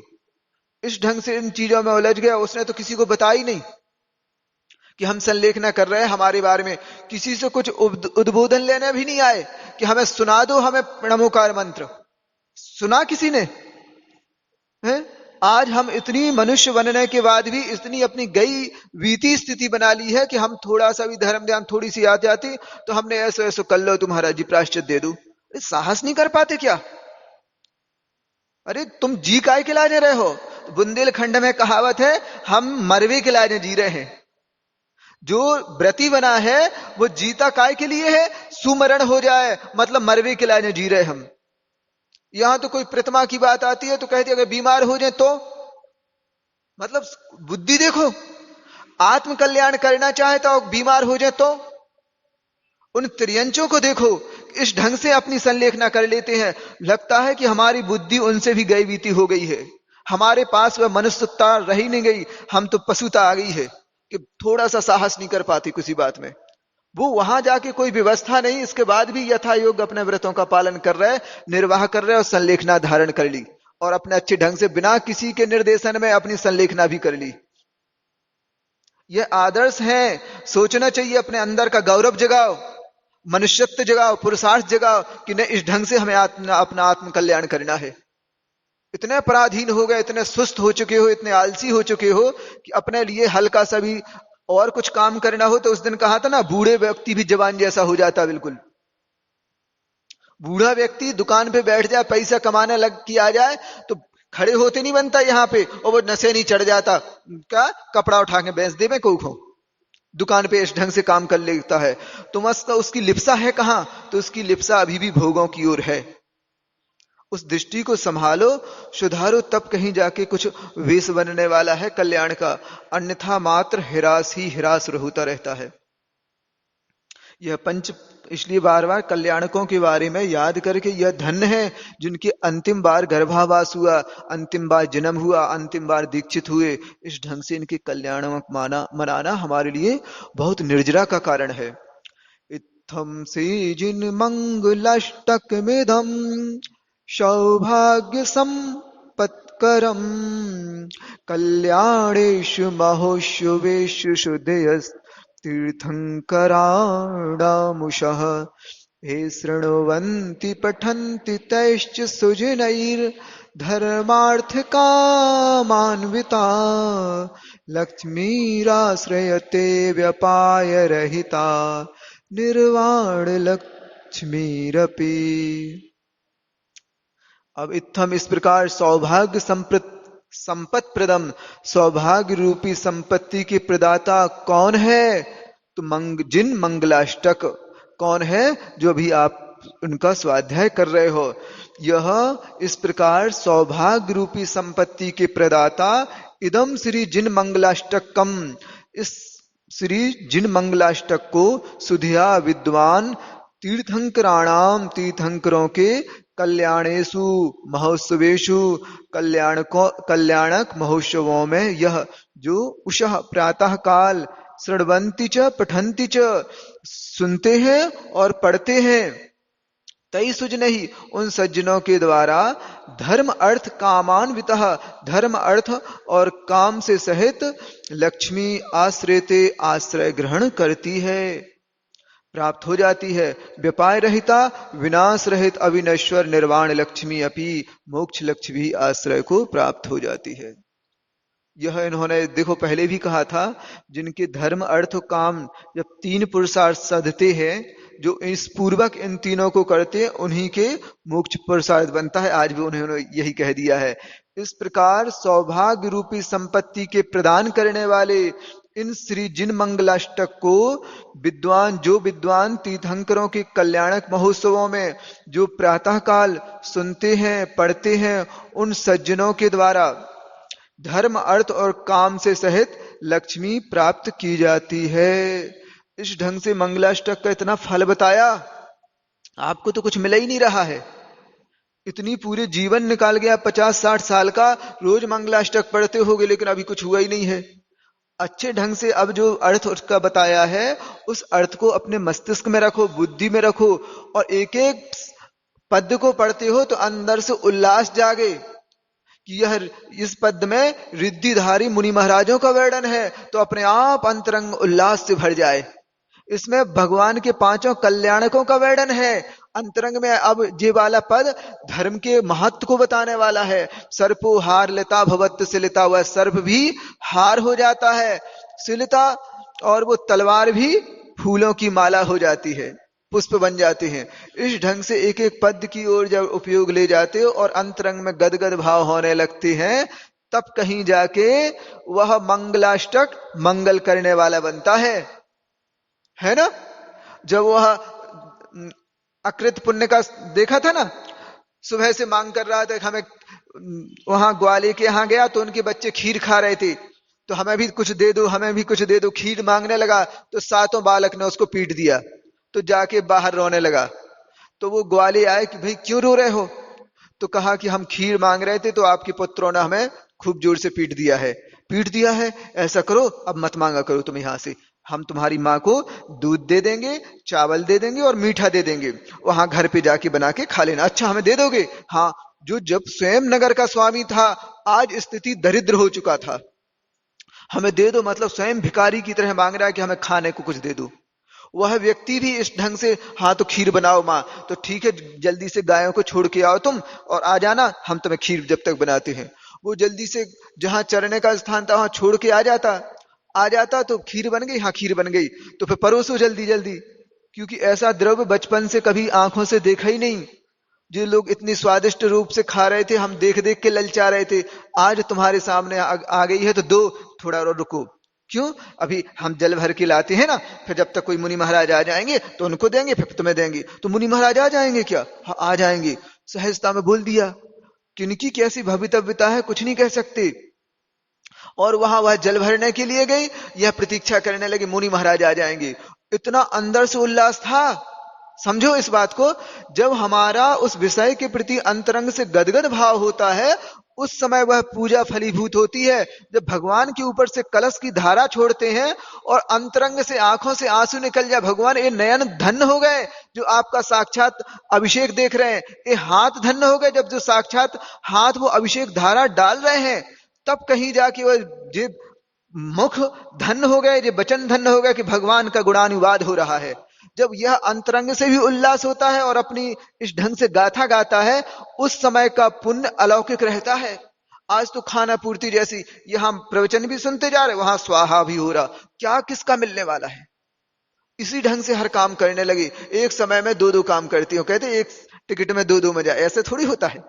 इस ढंग से इन चीजों में उलझ गया। उसने तो किसी को बताया ही नहीं कि हम संलेखना कर रहे हैं, हमारे बारे में किसी से कुछ उद्बोधन लेने भी नहीं आए कि हमें सुना दो, हमें नमोकार मंत्र सुना किसी ने है? आज हम इतनी मनुष्य बनने के बाद भी इतनी अपनी गई बीती स्थिति बना ली है कि हम थोड़ा सा भी धर्म ध्यान थोड़ी सी याद जाती तो हमने ऐसे ऐसे कर लो, तुम्हारा जी प्रायश्चित दे दूं। साहस नहीं कर पाते क्या? अरे तुम जी काय के लाने रहे हो? बुंदेलखंड में कहावत है, हम मरवे के लाने जी रहे हैं। जो व्रती बना है वो जीता काय के लिए है? सुमरण हो जाए, मतलब मरवे के लाने जी रहे हम। यहां तो कोई प्रतिमा की बात आती है तो कहती है अगर बीमार हो जाए तो, मतलब बुद्धि देखो, आत्म कल्याण करना चाहता हो, बीमार हो जाए तो। उन त्रियंचों को देखो, इस ढंग से अपनी संलेखना कर लेते हैं। लगता है कि हमारी बुद्धि उनसे भी गई बीती हो गई है, हमारे पास वह मनुष्यता रही नहीं गई, हम तो पशुता आ गई है कि थोड़ा सा साहस नहीं कर पाती किसी बात में। वो वहां जाके कोई व्यवस्था नहीं, इसके बाद भी यथा योग्य अपने व्रतों का पालन कर रहे, निर्वाह कर रहे और संलेखना धारण कर ली, और अपने अच्छे ढंग से बिना किसी के निर्देशन में अपनी संलेखना भी कर ली। ये आदर्श हैं, सोचना चाहिए, अपने अंदर का गौरव जगाओ, मनुष्यत्व जगाओ, पुरुषार्थ जगाओ कि नहीं, इस ढंग से हमें अपना आत्म कल्याण करना है। इतने पराधीन हो गए, इतने सुस्त हो चुके हो, इतने आलसी हो चुके हो कि अपने लिए हल्का सा भी और कुछ काम करना हो तो, उस दिन कहा था ना, बूढ़े व्यक्ति भी जवान जैसा हो जाता। बिल्कुल बूढ़ा व्यक्ति दुकान पे बैठ जाए, पैसा कमाने लग किया जाए तो खड़े होते नहीं बनता यहाँ पे, और वो नशे नहीं चढ़ जाता, क्या कपड़ा उठा के बेच दे मैं को दुकान पे इस ढंग से काम कर लेता है। तो मस्त उसकी लिप्सा है कहाँ? तो उसकी लिप्सा अभी भी भोगों की ओर है। उस दृष्टि को संभालो, सुधारो, तब कहीं जाके कुछ वेश बनने वाला है कल्याण का, अन्यथा मात्र हिरास ही हिरास होता रहता है। यह पंच इसलिए बार बार कल्याणकों के बारे में याद करके, यह धन्य है जिनके अंतिम बार गर्भावास हुआ, अंतिम बार जन्म हुआ, अंतिम बार दीक्षित हुए। इस ढंग से इनके कल्याण मनाना हमारे लिए बहुत निर्जरा का कारण है। इत्थम से जिन मंगलाष्टक मिदम सौभाग्य संपत्करम कल्याणेषु महोत्सवेषु शुद्धयस् तीर्थंकराणामुषः हे शृण्वन्ति पठन्ति तैश्च सुजनैर्धर्मार्थकामान्विता लक्ष्मीराश्रयते व्यपाय रहिता निर्वाण लक्ष्मीरपि। अब इत्थम इस प्रकार सौभाग्य संपत प्रदम, सौभाग्य रूपी संपत्ति के प्रदाता कौन है? तो जिन मंगलाष्टक, कौन है? जो अभी आप उनका स्वाध्याय कर रहे हो। यह इस प्रकार सौभाग्य रूपी संपत्ति के प्रदाता इदम श्री जिन मंगलाष्टकम, इस श्री जिन मंगलाष्टक को सुधिया विद्वान तीर्थंकराणाम, तीर्थंकरों के कल्याणेशु महोत्सवेशु, कल्याणक महोत्सवों में, यह जो उषः प्रातः काल श्रवंती च पठंती च, सुनते हैं और पढ़ते हैं, तई सुजन ही, उन सज्जनों के द्वारा धर्म अर्थ कामान्वितः, धर्म अर्थ और काम से सहित लक्ष्मी आश्रयते, आश्रय ग्रहण करती है, प्राप्त हो जाती है। व्यापार रहिता, विनाश रहित अविनश्वर निर्वाण लक्ष्मी अपि, मोक्ष लक्ष्मी भी आश्रय को प्राप्त हो जाती है। यह इन्होंने देखो पहले भी कहा था, जिनके धर्म अर्थ काम जब तीन पुरुषार्थ साधते हैं, जो इस पूर्वक इन तीनों को करते हैं, उन्हीं के मोक्ष पुरुषार्थ बनता है। आज भी उन्होंने यही कह दिया है। इस प्रकार सौभाग्य रूपी संपत्ति के प्रदान करने वाले इन श्री जिन मंगलाष्टक को विद्वान, जो विद्वान तीर्थंकरों के कल्याणक महोत्सवों में जो प्रातः काल सुनते हैं पढ़ते हैं, उन सज्जनों के द्वारा धर्म अर्थ और काम से सहित लक्ष्मी प्राप्त की जाती है। इस ढंग से मंगलाष्टक का इतना फल बताया, आपको तो कुछ मिला ही नहीं रहा है। इतनी पूरे जीवन निकाल गया, 50-60 साल का, रोज मंगलाष्टक पढ़ते होगे, लेकिन अभी कुछ हुआ ही नहीं है। अच्छे ढंग से अब जो अर्थ उसका बताया है, उस अर्थ को अपने मस्तिष्क में रखो, बुद्धि में रखो, और एक एक पद को पढ़ते हो तो अंदर से उल्लास जागे कि यह इस पद में रिद्धिधारी मुनि महाराजों का वर्णन है, तो अपने आप अंतरंग उल्लास से भर जाए। इसमें भगवान के पांचों कल्याणकों का वर्णन है अंतरंग में। अब ये वाला पद धर्म के महत्व को बताने वाला है। सर्पो हार लेता भवत्त सिलिता, वह सर्प भी हार हो जाता है, सिलिता, और वो तलवार भी फूलों की माला हो जाती है, पुष्प बन जाते हैं। इस ढंग से एक एक पद की ओर जब उपयोग ले जाते हो और अंतरंग में गदगद भाव होने लगते हैं, तब कहीं जाके वह मंगलाष्टक मंगल करने वाला बनता है ना। जब वह अकृत पुण्य का देखा था ना, सुबह से मांग कर रहा था, हमें वहां ग्वाले के यहां गया तो उनके बच्चे खीर खा रहे थे, तो हमें भी कुछ दे दो, हमें भी कुछ दे दो, खीर मांगने लगा, तो सातों बालक ने उसको पीट दिया, तो जाके बाहर रोने लगा। तो वो ग्वाले आए कि भाई क्यों रो रहे हो? तो कहा कि हम खीर मांग रहे थे तो आपके पुत्रों ने हमें खूब जोर से पीट दिया है, ऐसा करो अब मत मांगा करो तुम यहां से, हम तुम्हारी माँ को दूध दे देंगे, चावल दे देंगे और मीठा दे देंगे, वहां घर पे जाके बना के खा लेना। अच्छा हमें दे दोगे? हाँ। जो जब स्वयं नगर का स्वामी था, आज स्थिति दरिद्र हो चुका था, हमें दे दो मतलब स्वयं भिखारी की तरह मांग रहा है कि हमें खाने को कुछ दे दो। वह व्यक्ति भी इस ढंग से, हाँ तो खीर बनाओ माँ, तो ठीक है जल्दी से गायों को छोड़ के आओ तुम और आ जाना, हम तुम्हें खीर जब तक बनाते हैं। वो जल्दी से जहां चरने का स्थान था वहां छोड़ के आ जाता तो खीर बन गई। हाँ खीर बन गई, तो फिर परोसो जल्दी जल्दी, क्योंकि ऐसा द्रव्य बचपन से कभी आंखों से देखा ही नहीं। जो लोग इतनी स्वादिष्ट रूप से खा रहे थे, हम देख देख के ललचा रहे थे, आज तुम्हारे सामने आ गई है तो दो, थोड़ा और रुको। क्यों? अभी हम जल भर के लाते हैं ना, फिर जब तक कोई मुनि महाराज आ जाएंगे तो उनको देंगे, फिर तुम्हें देंगे। तो मुनि महाराज आ जाएंगे क्या? हाँ, आ जाएंगे। सहजता में बोल दिया। किनकी कैसी भवितव्यता है, कुछ नहीं कह सकते। और वहां वह जल भरने के लिए गई, यह प्रतीक्षा करने लगी मुनि महाराज आ जाएंगे। इतना अंदर से उल्लास था। समझो इस बात को, जब हमारा उस विषय के प्रति अंतरंग से गदगद भाव होता है, उस समय वह पूजा फलीभूत होती है। जब भगवान के ऊपर से कलश की धारा छोड़ते हैं और अंतरंग से आंखों से आंसू निकल जाए, भगवान ये नयन धन्य हो गए जो आपका साक्षात अभिषेक देख रहे हैं, ये हाथ धन्य हो गए जब जो साक्षात हाथ वो अभिषेक धारा डाल रहे हैं, तब कहीं जाके वह जे मुख धन्य हो गए, जे वचन धन्य हो गए कि भगवान का गुणानुवाद हो रहा है। जब यह अंतरंग से भी उल्लास होता है और अपनी इस ढंग से गाथा गाता है, उस समय का पुण्य अलौकिक रहता है। आज तो खाना पूर्ति जैसी, यहां प्रवचन भी सुनते जा रहे, वहां स्वाहा भी हो रहा, क्या किसका मिलने वाला है? इसी ढंग से हर काम करने लगे। एक समय में दो दो काम करती हो, कहते एक टिकट में दो दो मजा, ऐसे थोड़ी होता है।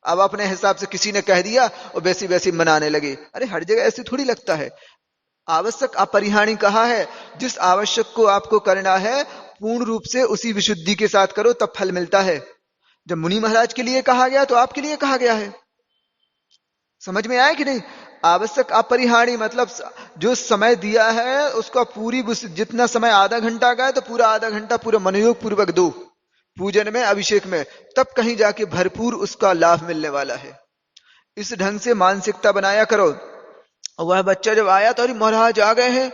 अब अपने हिसाब से किसी ने कह दिया और वैसी वैसी मनाने लगे। अरे हर जगह ऐसे थोड़ी लगता है। आवश्यक अपरिहाणी कहा है, जिस आवश्यक को आपको करना है पूर्ण रूप से उसी विशुद्धि के साथ करो, तब फल मिलता है। जब मुनि महाराज के लिए कहा गया तो आपके लिए कहा गया है। समझ में आया कि नहीं? आवश्यक अपरिहाणी मतलब जो समय दिया है उसका पूरी, जितना समय आधा घंटा का है तो पूरा आधा घंटा पूरा मनोयोग पूर्वक दो पूजन में, अभिषेक में, तब कहीं जाके भरपूर उसका लाभ मिलने वाला है। इस ढंग से मानसिकता बनाया करो। वह बच्चा जब आया तो अरे महाराज आ गए हैं,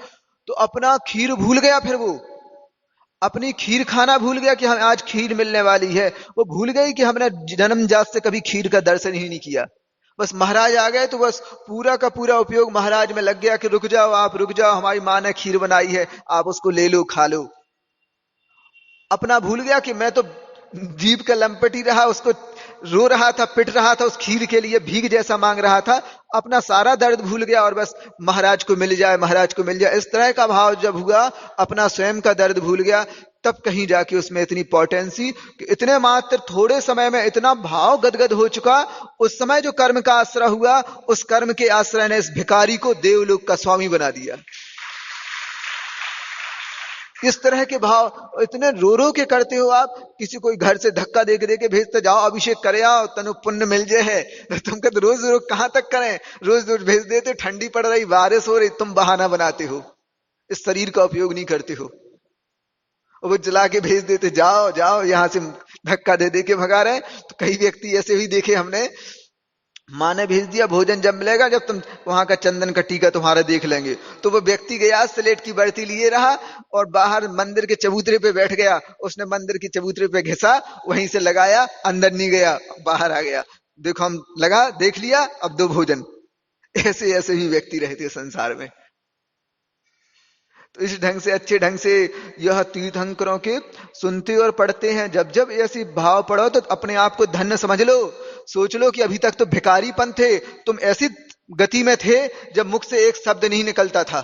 तो अपना खीर भूल गया। फिर वो अपनी खीर खाना भूल गया कि हम आज खीर मिलने वाली है। वो भूल गई कि हमने जन्मजात से कभी खीर का दर्शन ही नहीं किया। बस महाराज आ गए तो बस पूरा का पूरा उपयोग महाराज में लग गया कि रुक जाओ, आप रुक जाओ, हमारी माँ ने खीर बनाई है, आप उसको ले लो, खा लो। अपना भूल गया कि मैं तो जीभ का लंपट ही रहा, उसको रो रहा था, पिट रहा था, उस खीर के लिए भीख जैसा मांग रहा था। अपना सारा दर्द भूल गया और बस महाराज को मिल जाए, महाराज को मिल जाए, इस तरह का भाव जब हुआ, अपना स्वयं का दर्द भूल गया, तब कहीं जाके उसमें इतनी पोटेंसी कि इतने मात्र थोड़े समय में इतना भाव गदगद हो चुका। उस समय जो कर्म का आश्रय हुआ, उस कर्म के आश्रय ने इस भिखारी को देवलोक का स्वामी बना दिया। इस तरह के भाव इतने रो रो के करते हो आप। किसी कोई घर से धक्का दे के भेजते, जाओ अभिषेक करे आओ, तनु पुण्य मिल जाए है। तो तुम कहते रोज रोज कहां तक करें, रोज रोज भेज देते, ठंडी पड़ रही, बारिश हो रही, तुम बहाना बनाते हो, इस शरीर का उपयोग नहीं करते हो। और वो जला के भेज देते, जाओ जाओ, यहां से धक्का दे के भगा रहे। तो कई व्यक्ति ऐसे भी देखे हमने, माँ ने भेज दिया भोजन जब मिलेगा, जब तुम वहां का चंदन का टीका तुम्हारा देख लेंगे। तो वो व्यक्ति गया, स्लेट की बर्ती लिए रहा और बाहर मंदिर के चबूतरे पे बैठ गया। उसने मंदिर के चबूतरे पे घिसा, वहीं से लगाया, अंदर नहीं गया, बाहर आ गया। देखो हम लगा, देख लिया, अब दो भोजन। ऐसे ऐसे भी व्यक्ति रहते हैं संसार में। तो इस ढंग से, अच्छे ढंग से यह तीर्थंकरों के सुनते और पढ़ते हैं। जब जब ऐसी भाव पढ़ो तो अपने आप को धन्य समझ लो। सोच लो कि अभी तक तो भिखारीपन थे, तुम ऐसी गति में थे जब मुख से एक शब्द नहीं निकलता था।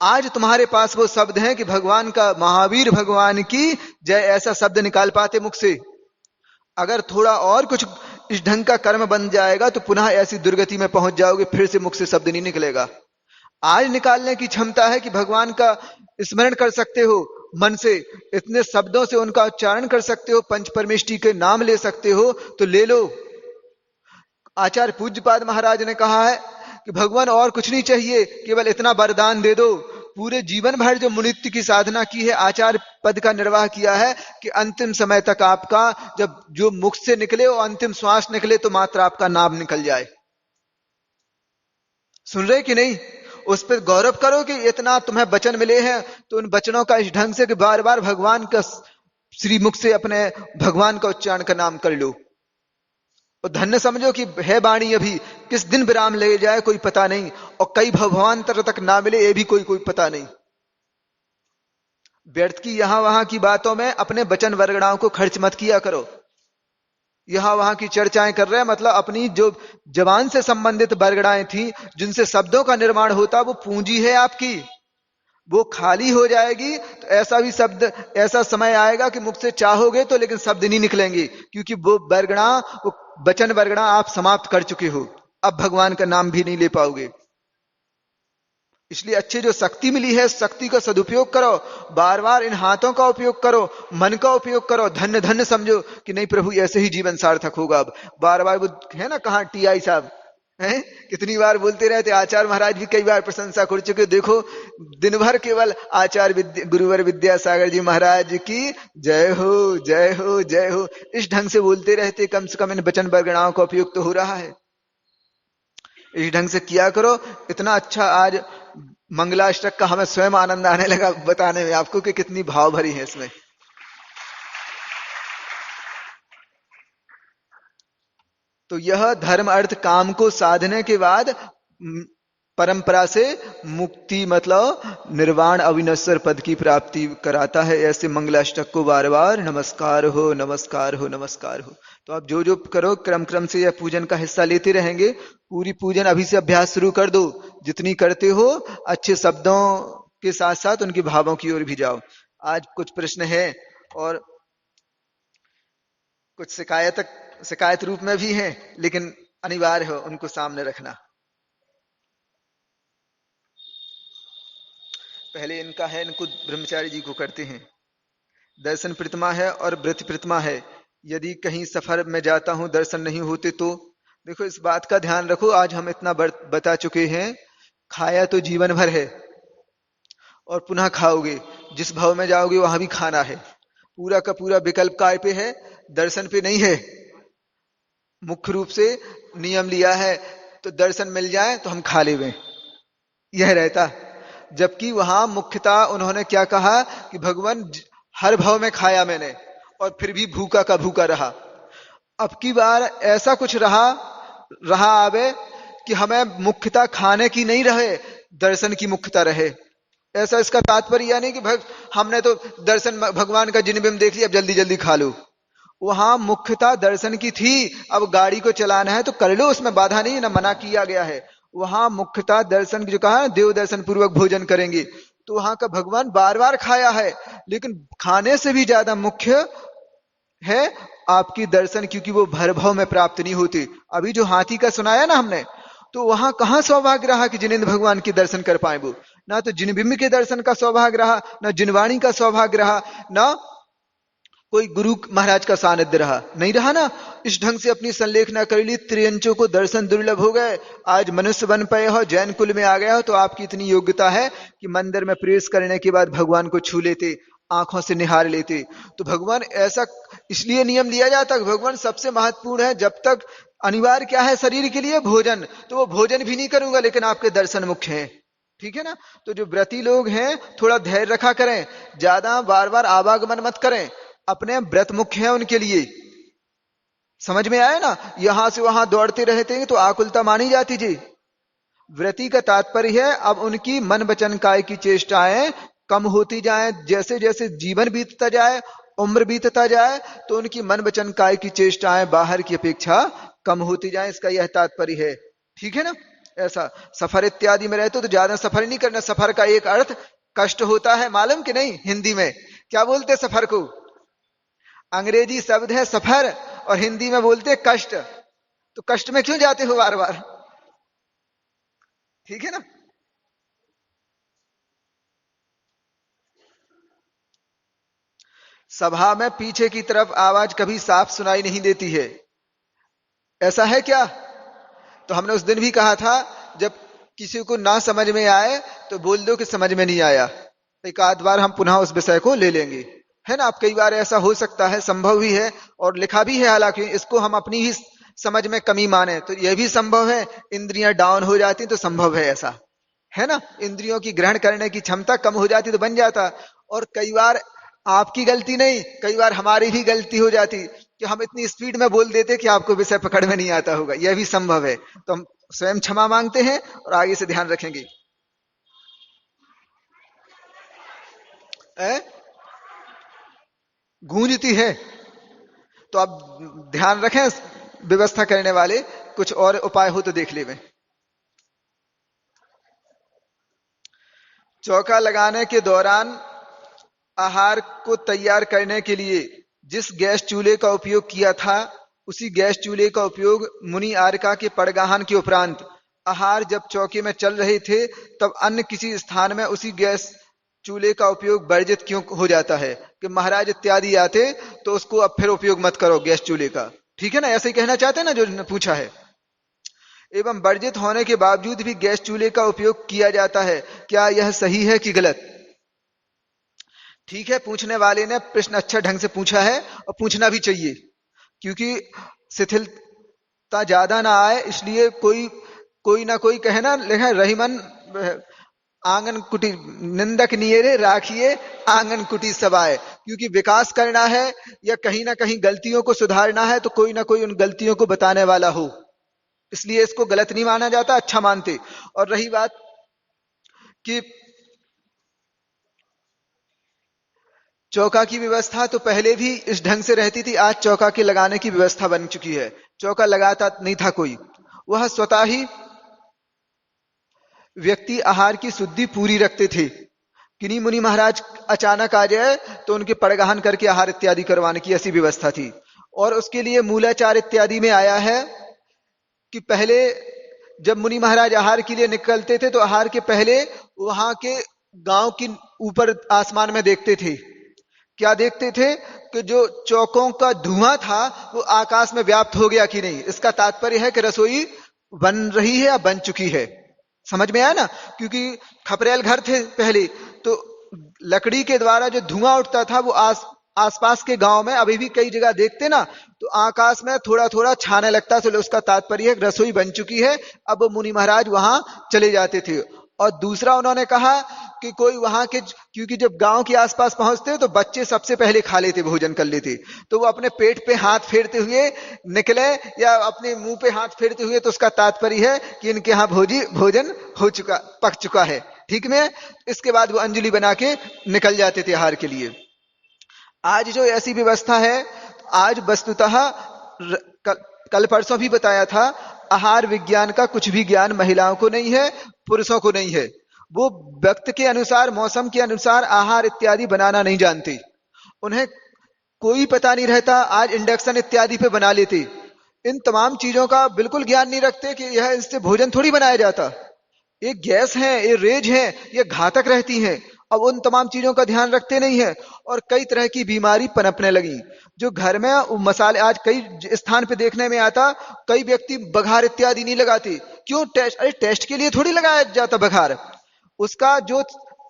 आज तुम्हारे पास वो शब्द हैं कि भगवान का, महावीर भगवान की जय, ऐसा शब्द निकाल पाते मुख से। अगर थोड़ा और कुछ इस ढंग का कर्म बन जाएगा तो पुनः ऐसी दुर्गति में पहुंच जाओगे, फिर से मुख से शब्द नहीं निकलेगा। आज निकालने की क्षमता है कि भगवान का स्मरण कर सकते हो मन से, इतने शब्दों से उनका उच्चारण कर सकते हो, पंच परमेष्टि के नाम ले सकते हो, तो ले लो। आचार्य पूज्यपाद महाराज ने कहा है कि भगवान और कुछ नहीं चाहिए, केवल इतना वरदान दे दो। पूरे जीवन भर जो मुनित्य की साधना की है, आचार्य पद का निर्वाह किया है, कि अंतिम समय तक आपका जब जो मुख से निकले और अंतिम श्वास निकले तो मात्र आपका नाम निकल जाए। सुन रहे कि नहीं? उस पर गौरव करो कि इतना तुम्हें वचन मिले हैं, तो उन वचनों का इस ढंग से कि बार बार भगवान का श्री मुख से अपने भगवान का उच्चारण का नाम कर लो। और धन्य समझो कि है वाणी, अभी किस दिन विराम ले जाए कोई पता नहीं, और कई भवान्तर तक ना मिले ये भी कोई पता नहीं। व्यर्थ की यहां वहां की बातों में अपने वचन वर्गणाओं को खर्च मत किया करो। यहां वहां की चर्चाएं कर रहे हैं, मतलब अपनी जो जबान से संबंधित बरगड़ाएं थी, जिनसे शब्दों का निर्माण होता, वो पूंजी है आपकी। वो खाली हो जाएगी तो ऐसा भी शब्द, ऐसा समय आएगा कि मुख से चाहोगे तो लेकिन शब्द नहीं निकलेंगे, क्योंकि वो वर्गणा, वो वचन वर्गणा आप समाप्त कर चुके हो। अब भगवान का नाम भी नहीं ले पाओगे। इसलिए अच्छी जो शक्ति मिली है, शक्ति का सदुपयोग करो, बार बार इन हाथों का उपयोग करो, मन का उपयोग करो, धन्य धन्य समझो कि नहीं प्रभु ऐसे ही जीवन सार्थक होगा। अब बार बार वो है ना, कहाँ टीआई साहब हैं, कितनी बार बोलते रहते। आचार्य महाराज भी कई बार प्रशंसा कर चुके, देखो दिन भर केवल आचार्य गुरुवर विद्यासागर जी महाराज की जय हो जय हो जय हो, इस ढंग से बोलते रहते। कम से कम इन वचन वर्गणाओं का उपयोग तो हो रहा है, इस ढंग से किया करो। इतना अच्छा आज मंगलाष्टक का हमें स्वयं आनंद आने लगा बताने में आपको कि कितनी भाव भरी है इसमें। तो यह धर्म अर्थ काम को साधने के बाद परंपरा से मुक्ति मतलब निर्वाण अविनश्वर पद की प्राप्ति कराता है। ऐसे मंगलाष्टक को बार बार नमस्कार हो नमस्कार हो नमस्कार हो। तो आप जो जो करो क्रम क्रम से यह पूजन का हिस्सा लेते रहेंगे। पूरी पूजन अभी से अभ्यास शुरू कर दो, जितनी करते हो अच्छे शब्दों के साथ साथ उनके भावों की ओर भी जाओ। आज कुछ प्रश्न है और कुछ शिकायत रूप में भी हैं, लेकिन अनिवार्य हो उनको सामने रखना। पहले इनका है, इनको ब्रह्मचारी जी को करते हैं। दर्शन प्रतिमा है और व्रत प्रतिमा है। यदि कहीं सफर में जाता हूं दर्शन नहीं होते तो देखो इस बात का ध्यान रखो। आज हम इतना बता चुके हैं, खाया तो जीवन भर है और पुनः खाओगे, जिस भाव में जाओगे वहां भी खाना है। पूरा का पूरा विकल्प काय पे है, दर्शन पे नहीं है। मुख्य रूप से नियम लिया है तो दर्शन मिल जाए तो हम खा लेवें, यह रहता। जबकि वहां मुख्यता उन्होंने क्या कहा कि भगवान हर भाव में खाया मैंने और फिर भी भूखा का भूखा रहा। अब की बार ऐसा कुछ रहा आवे कि हमें मुख्यता खाने की नहीं रहे, दर्शन की मुख्यता रहे। ऐसा इसका तात्पर्य यह नहीं कि हमने तो दर्शन भगवान का जिन बिम देख लिया अब जल्दी जल्दी खा लो। वहां मुख्यता दर्शन की थी। अब गाड़ी को चलाना है तो कर लो, उसमें बाधा नहीं, ना मना किया गया है। वहां मुख्यता दर्शन की, जो कहा देव दर्शन पूर्वक भोजन करेंगे, तो वहां का भगवान बार बार खाया है। लेकिन खाने से भी ज्यादा मुख्य है आपकी दर्शन, क्योंकि वो भरभव में प्राप्त नहीं होती। अभी जो हाथी का सुनाया ना हमने, तो वहां कहां सौभाग्य रहा कि जिनेन्द्र भगवान के दर्शन कर पाए। वो ना तो जिनबिंब के दर्शन का सौभाग्य रहा, ना जिनवाणी का सौभाग्य रहा, ना कोई गुरु महाराज का सानिध्य रहा, नहीं रहा ना। इस ढंग से अपनी संलेखना कर ली, त्रियंचों को दर्शन दुर्लभ हो गए। आज मनुष्य बन पाए हो, जैन कुल में आ गया हो, तो आपकी इतनी योग्यता है कि मंदिर में प्रवेश करने के बाद भगवान को छू लेते, आंखों से निहार लेते। तो भगवान ऐसा इसलिए नियम लिया जाता है, भगवान सबसे महत्वपूर्ण है। जब तक अनिवार्य क्या है शरीर के लिए, भोजन, तो वो भोजन भी नहीं करूंगा लेकिन आपके दर्शन मुख्य है, ठीक है ना। तो जो व्रती लोग हैं थोड़ा धैर्य रखा करें, ज्यादा बार बार आवागमन मत करें, अपने व्रत मुख्य है उनके लिए। समझ में आया ना, यहां से वहां दौड़ते रहते हैं तो आकुलता मानी जाती जी। व्रती का तात्पर्य है अब उनकी मन वचन काय की चेष्टाएं कम होती जाएं, जैसे जैसे जीवन बीतता जाए, उम्र बीतता जाए, तो उनकी मन वचन काय की चेष्टाएं बाहर की अपेक्षा कम होती जाएं, इसका यह तात्पर्य है, ठीक है ना। ऐसा सफर इत्यादि में रहते तो ज्यादा सफर नहीं करना। सफर का एक अर्थ कष्ट होता है, मालूम कि नहीं। हिंदी में क्या बोलते सफर को, अंग्रेजी शब्द है सफर और हिंदी में बोलते कष्ट। तो कष्ट में क्यों जाते हो बार बार, ठीक है ना। सभा में पीछे की तरफ आवाज कभी साफ सुनाई नहीं देती है, ऐसा है क्या। तो हमने उस दिन भी कहा था, जब किसी को ना समझ में आए तो बोल दो कि समझ में नहीं आया। एक आध बार हम पुनः उस विषय को ले लेंगे, है ना। अब कई बार ऐसा हो सकता है, संभव भी है और लिखा भी है, हालांकि इसको हम अपनी ही समझ में कमी माने तो यह भी संभव है। इंद्रियां डाउन हो जाती तो संभव है, ऐसा है ना। इंद्रियों की ग्रहण करने की क्षमता कम हो जाती तो बन जाता। और कई बार आपकी गलती नहीं, कई बार हमारी भी गलती हो जाती कि हम इतनी स्पीड में बोल देते कि आपको विषय पकड़ में नहीं आता होगा, यह भी संभव है। तो हम स्वयं क्षमा मांगते हैं और आगे से ध्यान रखेंगे। गूंजती है तो आप ध्यान रखें, व्यवस्था करने वाले कुछ और उपाय हो तो देख ले। चौका लगाने के दौरान आहार को तैयार करने के लिए जिस गैस चूल्हे का उपयोग किया था, उसी गैस चूल्हे का उपयोग मुनि आर्का के पड़गाहन के उपरांत आहार जब चौके में चल रहे थे, तब अन्य किसी स्थान में उसी गैस चूल्हे का उपयोग वर्जित क्यों हो जाता है कि महाराज इत्यादि आते तो उसको अब फिर उपयोग मत करो गैस चूल्हे का। ठीक है ना, ऐसे ही कहना चाहते हैं ना जो पूछा है। एवं वर्जित होने के बावजूद भी गैस चूल्हे का उपयोग किया जाता है, क्या यह सही है कि गलत? ठीक है, पूछने वाले ने प्रश्न अच्छा ढंग से पूछा है और पूछना भी चाहिए, क्योंकि शिथिलता ज्यादा ना आए, इसलिए कोई कोई ना कोई कहे ना, लिखा रहीमन आंगन कुटी निंदक नियरे राखिए आंगन कुटी सबाए। क्योंकि विकास करना है या कहीं ना कहीं गलतियों को सुधारना है, तो कोई ना कोई उन गलतियों को बताने वाला हो, इसलिए इसको गलत नहीं माना जाता, अच्छा मानते। और रही बात कि चौका की व्यवस्था, तो पहले भी इस ढंग से रहती थी, आज चौका के लगाने की व्यवस्था बन चुकी है। चौका लगाता नहीं था कोई, वह स्वतः ही व्यक्ति आहार की शुद्धि पूरी रखते थे। किन्हीं मुनि महाराज अचानक आ जाए तो उनके पड़गाहन करके आहार इत्यादि करवाने की ऐसी व्यवस्था थी। और उसके लिए मूलाचार इत्यादि में आया है कि पहले जब मुनि महाराज आहार के लिए निकलते थे, तो आहार के पहले वहां के गांव की ऊपर आसमान में देखते थे। क्या देखते थे? कि जो चौकों का धुआं था वो आकाश में व्याप्त हो गया कि नहीं। इसका तात्पर्य है कि रसोई बन रही है या बन चुकी है। समझ में आया ना? क्योंकि खपरेल घर थे पहले, तो लकड़ी के द्वारा जो धुआं उठता था वो आसपास के गांव में अभी भी कई जगह देखते ना, तो आकाश में थोड़ा थोड़ा छाने लगता, तो उसका तात्पर्य है रसोई बन चुकी है। अब मुनि महाराज वहां चले जाते थे। और दूसरा उन्होंने कहा कि कोई वहां के, क्योंकि जब गांव के आसपास पहुंचते तो बच्चे सबसे पहले खा लेते, भोजन कर लेते, तो वो अपने पेट पे हाथ फेरते हुए निकले या अपने मुंह पे हाथ फेरते हुए, तो उसका तात्पर्य है कि इनके यहाँ भोजन हो चुका, पक चुका है। ठीक में? इसके बाद वो अंजलि बना के निकल जाते थे आहार के लिए। आज जो ऐसी व्यवस्था है, आज वस्तुतः कल परसों भी बताया था, आहार विज्ञान का कुछ भी ज्ञान महिलाओं को नहीं है, पुरुषों को नहीं है। वो वक्त के अनुसार, मौसम के अनुसार आहार इत्यादि बनाना नहीं जानते, उन्हें कोई पता नहीं रहता। आज इंडक्शन इत्यादि पे बना लेते, इन तमाम चीजों का बिल्कुल ज्ञान नहीं रखते कि यह इससे भोजन थोड़ी बनाया जाता। ये गैस है, ये रेज है, ये घातक रहती हैं। अब उन तमाम चीजों का ध्यान रखते नहीं है और कई तरह की बीमारी पनपने लगी। जो घर में मसाले आज कई स्थान पे देखने में आता, कई व्यक्ति बघार इत्यादि नहीं लगाते। क्यों? टेस्ट, अरे टेस्ट के लिए थोड़ी लगाया जाता बघार। उसका जो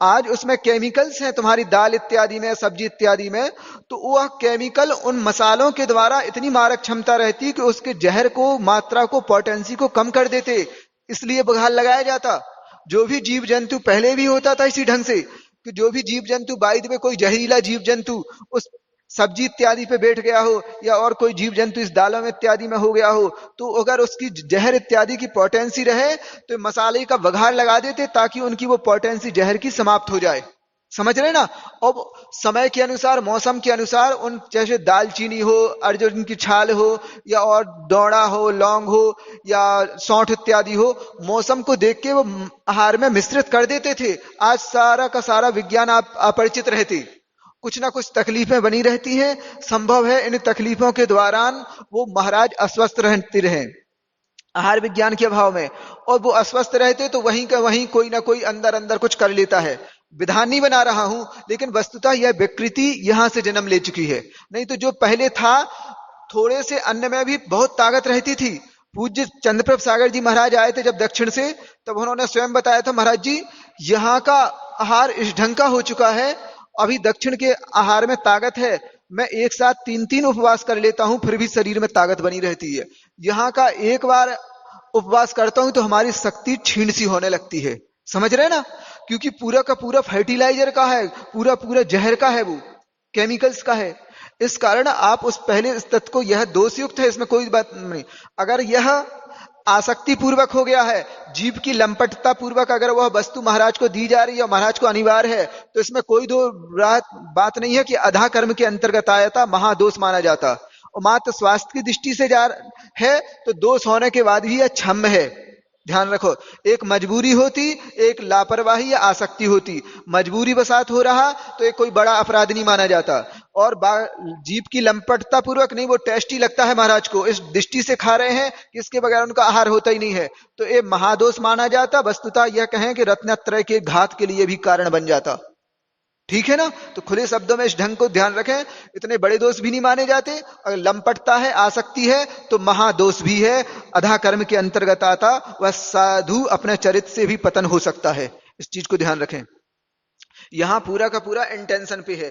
आज उसमें केमिकल्स हैं तुम्हारी दाल इत्यादि में, सब्जी इत्यादि में, तो वह केमिकल उन मसालों के द्वारा इतनी मारक क्षमता रहती कि उसके जहर को, मात्रा को, पोटेंसी को कम कर देते, इसलिए बघार लगाया जाता। जो भी जीव जंतु, पहले भी होता था इसी ढंग से कि जो भी जीव जंतु, बाइद में कोई जहरीला जीव जंतु उस सब्जी इत्यादि पे बैठ गया हो, या और कोई जीव जंतु इस दालों में इत्यादि में हो गया हो, तो अगर उसकी जहर इत्यादि की पोटेंसी रहे तो मसाले का बघार लगा देते, ताकि उनकी वो पोटेंसी जहर की समाप्त हो जाए। समझ रहे ना? अब समय के अनुसार, मौसम के अनुसार, उन जैसे दालचीनी हो, अर्जुन की छाल हो, या और दौड़ा हो, लौंग हो, या सौंठ इत्यादि हो, मौसम को देख के वो आहार में मिश्रित कर देते थे। आज सारा का सारा विज्ञान आप अपरिचित रहते, कुछ ना कुछ तकलीफें बनी रहती हैं। संभव है इन तकलीफों के दौरान वो महाराज अस्वस्थ रहते रहे आहार विज्ञान के अभाव में, और वो अस्वस्थ रहते तो वहीं का वहीं कोई ना कोई अंदर अंदर कुछ कर लेता है। विधान नहीं बना रहा हूं, लेकिन वस्तुतः यह विकृति यहां से जन्म ले चुकी है। नहीं तो जो पहले था, थोड़े से अन्न में भी बहुत ताकत रहती थी। पूज्य चंद्रप्रभ सागर जी महाराज आए थे जब दक्षिण से, तब उन्होंने स्वयं बताया था, महाराज जी यहाँ का आहार इस ढंग का हो चुका है, अभी दक्षिण के आहार में ताकत है, मैं एक साथ 3-3 उपवास कर लेता हूं, फिर भी शरीर में ताकत बनी रहती है। यहाँ का एक बार उपवास करता हूं तो हमारी शक्ति क्षीण सी होने लगती है। समझ रहे ना? क्योंकि पूरा का पूरा फर्टिलाइजर का है, पूरा पूरा जहर का है, वो केमिकल्स का है। इस कारण आप उस पहले इस तत्व को, यह दोषयुक्त है, इसमें कोई बात नहीं। अगर यह आसक्ति पूर्वक हो गया है, जीव की लंपटता पूर्वक अगर वह वस्तु महाराज को दी जा रही है और महाराज को अनिवार्य है, तो इसमें कोई दो बात नहीं है कि अधा कर्म के अंतर्गत आया था, महादोष माना जाता। और मात्र स्वास्थ्य की दृष्टि से जा है तो दोष होने के बाद भी यह क्षम्य है। ध्यान रखो, एक मजबूरी होती, एक लापरवाही या आसक्ति होती। मजबूरी बसात हो रहा तो एक कोई बड़ा अपराध नहीं माना जाता। और जीभ की लंपटता पूर्वक नहीं, वो टेस्टी लगता है महाराज को, इस दृष्टि से खा रहे हैं कि इसके बगैर उनका आहार होता ही नहीं है, तो ये महादोष माना जाता। वस्तुतः यह कहें कि रत्नत्रय के घात के लिए भी कारण बन जाता। ठीक है ना? तो खुले शब्दों में इस ढंग को ध्यान रखें, इतने बड़े दोष भी नहीं माने जाते। अगर लंपटता है, आसक्ति है, तो महादोष भी है, अधा कर्म के अंतर्गत आता। वह साधु अपने चरित्र से भी पतन हो सकता है, इस चीज को ध्यान रखें। यहां पूरा का पूरा इंटेंशन पे है।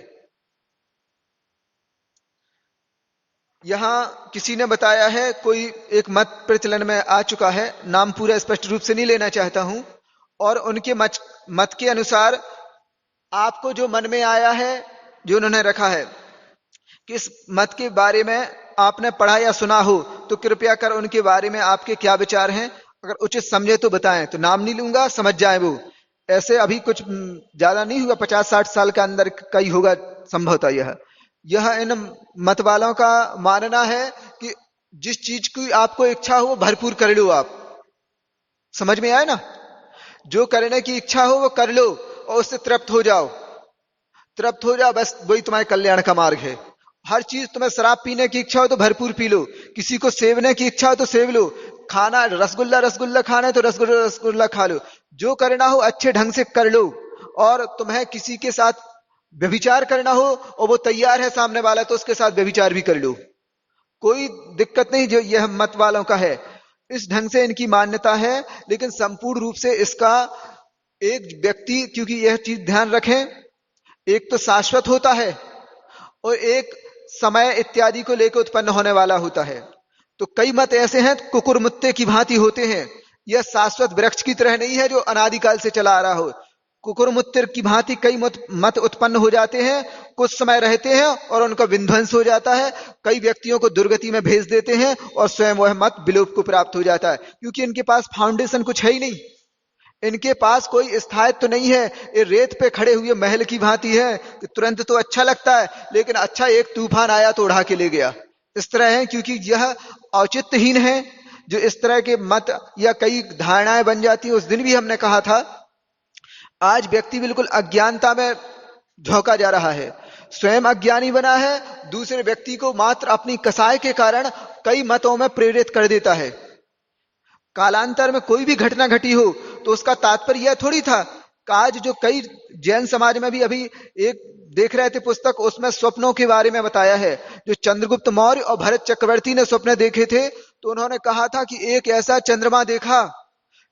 यहां किसी ने बताया है, कोई एक मत प्रचलन में आ चुका है, नाम पूरा स्पष्ट रूप से नहीं लेना चाहता हूं, और उनके मत के अनुसार आपको जो मन में आया है, जो उन्होंने रखा है, किस मत के बारे में आपने पढ़ा या सुना हो, तो कृपया कर उनके बारे में आपके क्या विचार हैं, अगर उचित समझे तो बताएं। तो नाम नहीं लूंगा, समझ जाए वो। ऐसे अभी कुछ ज्यादा नहीं हुआ, 50-60 साल के अंदर का ही होगा संभवतः। यह इन मत वालों का मानना है कि जिस चीज की आपको इच्छा हो वो भरपूर कर लो आप। समझ में आए ना? जो करने की इच्छा हो वो कर लो और उससे तृप्त हो जाओ। तृप्त हो जाओ, बस वही तुम्हारे कल्याण का मार्ग है। हर चीज, तुम्हें शराब पीने की इच्छा हो तो भरपूर पी लो, किसी को सेवने की इच्छा हो तो सेव लो, खाना रसगुल्ला खाना है तो रसगुल्ला खा लो, जो करना हो अच्छे ढंग से कर लो। और तुम्हें किसी के साथ व्यभिचार करना हो और वो तैयार है सामने वाला, तो उसके साथ व्यभिचार भी कर लो, कोई दिक्कत नहीं। जो यह मत वालों का है, इस ढंग से इनकी मान्यता है। लेकिन संपूर्ण रूप से इसका एक व्यक्ति, क्योंकि यह चीज ध्यान रखें, एक तो शाश्वत होता है और एक समय इत्यादि को लेकर उत्पन्न होने वाला होता है। तो कई मत ऐसे हैं कुकुरमुत्ते की भांति होते हैं। यह शाश्वत वृक्ष की तरह नहीं है जो अनादिकाल से चला आ रहा हो। कुकुरमुत्ते की भांति कई मत उत्पन्न हो जाते हैं, कुछ समय रहते हैं और उनका विध्वंस हो जाता है, कई व्यक्तियों को दुर्गति में भेज देते हैं और स्वयं वह मत विलोप को प्राप्त हो जाता है, क्योंकि इनके पास फाउंडेशन कुछ है ही नहीं, इनके पास कोई स्थायित्व तो नहीं है। ये रेत पे खड़े हुए महल की भांति है कि तुरंत तो अच्छा लगता है, लेकिन अच्छा एक तूफान आया तो उड़ा के ले गया, इस तरह है। क्योंकि यह औचित्यहीन है। जो इस तरह के मत या कई धारणाएं बन जाती है, उस दिन भी हमने कहा था, आज व्यक्ति बिल्कुल अज्ञानता में झोंका जा रहा है, स्वयं अज्ञानी बना है, दूसरे व्यक्ति को मात्र अपनी कसाय के कारण कई मतों में प्रेरित कर देता है। कालांतर में कोई भी घटना घटी हो तो उसका तात्पर्य यह थोड़ी था। आज जो कई जैन समाज में भी अभी एक देख रहे थे पुस्तक, उसमें स्वप्नों के बारे में बताया है। जो चंद्रगुप्त मौर्य और भरत चक्रवर्ती ने स्वप्न देखे थे, तो उन्होंने कहा था कि एक ऐसा चंद्रमा देखा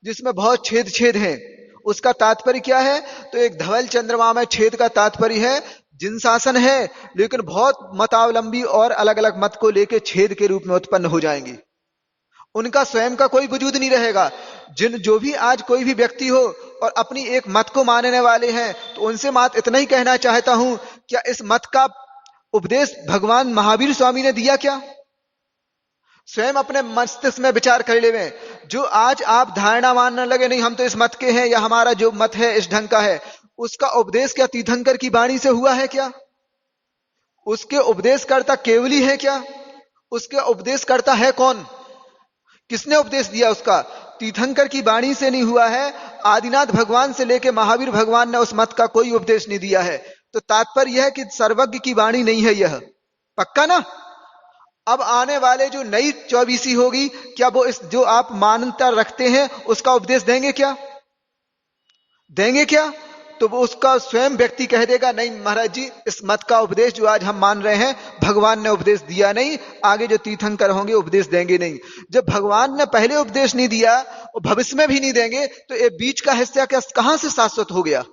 जिसमें बहुत छेद छेद हैं। उसका तात्पर्य क्या है? तो एक धवल चंद्रमा में छेद का तात्पर्य है जिन शासन है, लेकिन बहुत मतावलंबी और अलग अलग मत को लेकर छेद के रूप में उत्पन्न हो जाएंगे। उनका स्वयं का कोई वजूद नहीं रहेगा। जो भी आज कोई भी व्यक्ति हो और अपनी एक मत को मानने वाले हैं, तो उनसे मात्र इतना ही कहना चाहता हूं, क्या इस मत का उपदेश भगवान महावीर स्वामी ने दिया क्या? स्वयं अपने मस्तिष्क में विचार कर ले। जो आज आप धारणा मानने लगे, नहीं हम तो इस मत के हैं या हमारा जो मत है इस ढंग का है, उसका उपदेश क्या तीर्थंकर की वाणी से हुआ है क्या? उसके उपदेशकर्ता केवली है क्या? उसके उपदेशकर्ता है कौन? किसने उपदेश दिया उसका? तीर्थंकर की वाणी से नहीं हुआ है। आदिनाथ भगवान से लेकर महावीर भगवान ने उस मत का कोई उपदेश नहीं दिया है। तो तात्पर्य यह है कि सर्वज्ञ की वाणी नहीं है यह, पक्का ना? अब आने वाले जो नई 24वीं होगी, क्या वो इस जो आप मान्यता रखते हैं उसका उपदेश देंगे क्या? देंगे क्या? तो वो उसका स्वयं व्यक्ति कह देगा, नहीं महाराज जी, इस मत का उपदेश जो आज हम मान रहे हैं भगवान ने उपदेश दिया नहीं, आगे जो तीर्थंकर होंगे उपदेश देंगे नहीं। जब भगवान ने पहले उपदेश नहीं दिया और भविष्य में भी नहीं देंगे, तो ये बीच का हिस्सा कहां से शाश्वत हो गया?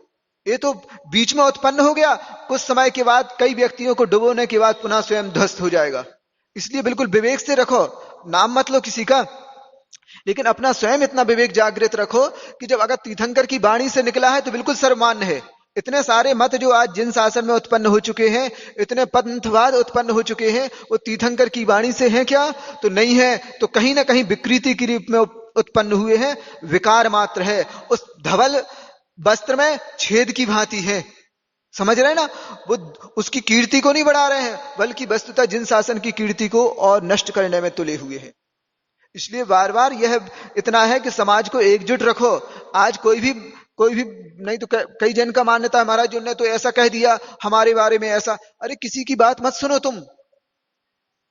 ये तो बीच में उत्पन्न हो गया, कुछ समय के बाद कई व्यक्तियों को डुबोने के बाद पुनः स्वयं ध्वस्त हो जाएगा। इसलिए बिल्कुल विवेक से रखो, नाम मत लो किसी का, लेकिन अपना स्वयं इतना विवेक जागृत रखो कि जब अगर तीर्थंकर की वाणी से निकला है तो बिल्कुल सर्वमान्य है। इतने सारे मत जो आज जिन शासन में उत्पन्न हो चुके हैं, इतने पंथवाद उत्पन्न हो चुके हैं, वो तीर्थंकर की वाणी से हैं क्या? तो नहीं है। तो कहीं ना कहीं विकृति के रूप में उत्पन्न हुए हैं, विकार मात्र है। उस धवल वस्त्र में छेद की भांति है, समझ रहे हैं ना? वो उसकी कीर्ति को नहीं बढ़ा रहे हैं, बल्कि वस्तुतः जिन शासन की कीर्ति को और नष्ट करने में तुले हुए हैं। इसलिए बार बार यह इतना है कि समाज को एकजुट रखो। आज कोई भी नहीं तो कई जन का मान्यता है महाराज उनने तो ऐसा कह दिया हमारे बारे में ऐसा। अरे किसी की बात मत सुनो तुम,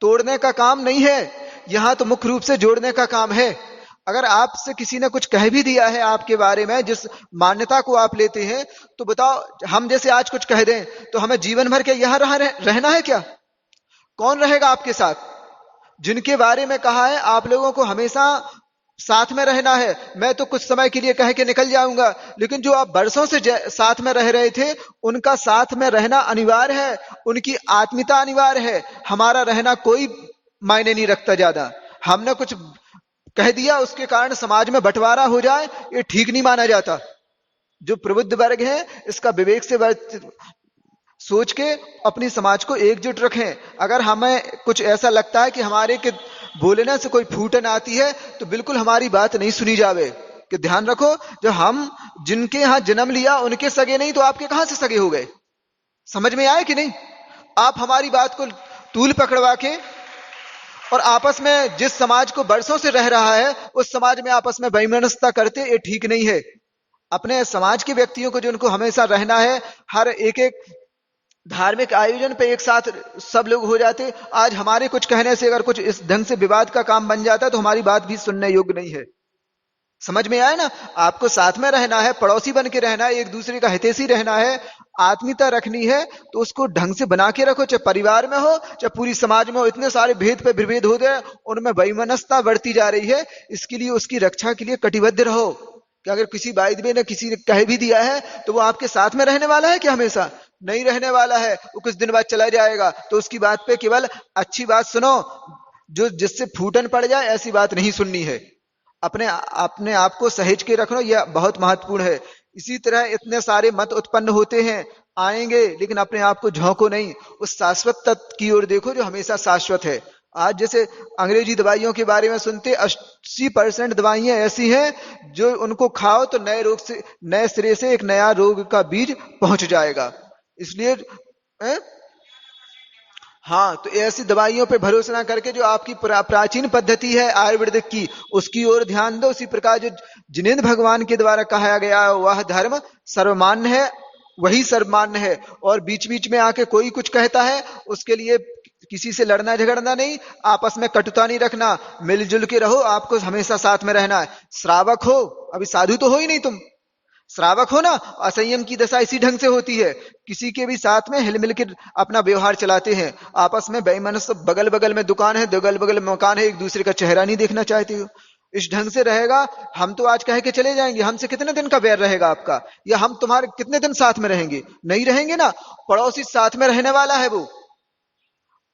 तोड़ने का काम नहीं है, यहां तो मुख्य रूप से जोड़ने का काम है। अगर आपसे किसी ने कुछ कह भी दिया है आपके बारे में, जिस मान्यता को आप लेते हैं, तो बताओ हम जैसे आज कुछ कह दें तो हमें जीवन भर के यहां रहना है क्या? कौन रहेगा आपके साथ? जिनके बारे में कहा है आप लोगों को हमेशा साथ में रहना है, मैं तो कुछ समय के लिए कह के निकल जाऊंगा, लेकिन जो आप बरसों से साथ में रह रहे थे उनका साथ में रहना अनिवार्य है, उनकी आत्मीयता अनिवार्य है। हमारा रहना कोई मायने नहीं रखता ज्यादा। हमने कुछ कह दिया उसके कारण समाज में बंटवारा हो जाए, ये ठीक नहीं माना जाता। जो प्रबुद्ध वर्ग है इसका विवेक से सोच के अपनी समाज को एकजुट रखें। अगर हमें कुछ ऐसा लगता है कि हमारे के बोलने से कोई फूटन आती है तो बिल्कुल हमारी बात नहीं सुनी जावे। कि ध्यान रखो, जो हम जिनके यहां जन्म लिया उनके सगे नहीं तो आपके कहां से सगे हो गए? समझ में आए कि नहीं? आप हमारी बात को तूल पकड़वा के और आपस में जिस समाज को बरसों से रह रहा है उस समाज में आपस में बेईमानस्ता करते, ये ठीक नहीं है। अपने समाज के व्यक्तियों को जिनको हमेशा रहना है, हर एक एक धार्मिक आयोजन पे एक साथ सब लोग हो जाते। आज हमारे कुछ कहने से अगर कुछ इस ढंग से विवाद का काम बन जाता है तो हमारी बात भी सुनने योग्य नहीं है। समझ में आया ना? आपको साथ में रहना है, पड़ोसी बन के रहना है, एक दूसरे का हितैषी रहना है, आत्मीयता रखनी है, तो उसको ढंग से बना के रखो, चाहे परिवार में हो चाहे पूरी समाज में हो। इतने सारे भेद पे विभेद हो गए, उनमें बेईमानस्ता बढ़ती जा रही है, इसके लिए उसकी रक्षा के लिए कटिबद्ध रहो। कि अगर किसी वाइदवे ने किसी ने कह भी दिया है तो वो आपके साथ में रहने वाला है क्या? हमेशा नहीं रहने वाला है, वो कुछ दिन बाद चला जाएगा। तो उसकी बात पे केवल अच्छी बात सुनो, जो जिससे फूटन पड़ जाए ऐसी बात नहीं सुननी है। अपने आप को सहेज के रखना यह बहुत महत्वपूर्ण है। इसी तरह इतने सारे मत उत्पन्न होते हैं, आएंगे, लेकिन अपने आप को झोंको नहीं, उस शाश्वत तत्व की ओर देखो जो हमेशा शाश्वत है। आज जैसे अंग्रेजी दवाइयों के बारे में सुनते, 80% दवाइयां ऐसी हैं जो उनको खाओ तो नए सिरे से एक नया रोग का बीज पहुंच जाएगा। इसलिए हाँ, तो ऐसी दवाइयों पे भरोसा ना करके जो आपकी प्राचीन पद्धति है आयुर्वेदिक की, उसकी ओर ध्यान दो। उसी प्रकार जो जिनेंद्र भगवान के द्वारा कहा गया वह धर्म सर्वमान्य है, वही सर्वमान्य है। और बीच बीच में आके कोई कुछ कहता है उसके लिए किसी से लड़ना झगड़ना नहीं, आपस में कटुता नहीं रखना, मिलजुल के रहो, आपको हमेशा साथ में रहना है। श्रावक हो, अभी साधु तो हो ही नहीं तुम, श्रावक हो ना। असंयम की दशा इसी ढंग से होती है, किसी के भी साथ में हिलमिल के अपना व्यवहार चलाते हैं, आपस में बेईमानस, बगल बगल में दुकान है, बगल बगल में मकान है, एक दूसरे का चेहरा नहीं देखना चाहते हो। इस ढंग से रहेगा, हम तो आज कह के चले जाएंगे, हमसे कितने दिन का बैर रहेगा आपका? या हम तुम्हारे कितने दिन साथ में रहेंगे? नहीं रहेंगे ना। पड़ोसी साथ में रहने वाला है, वो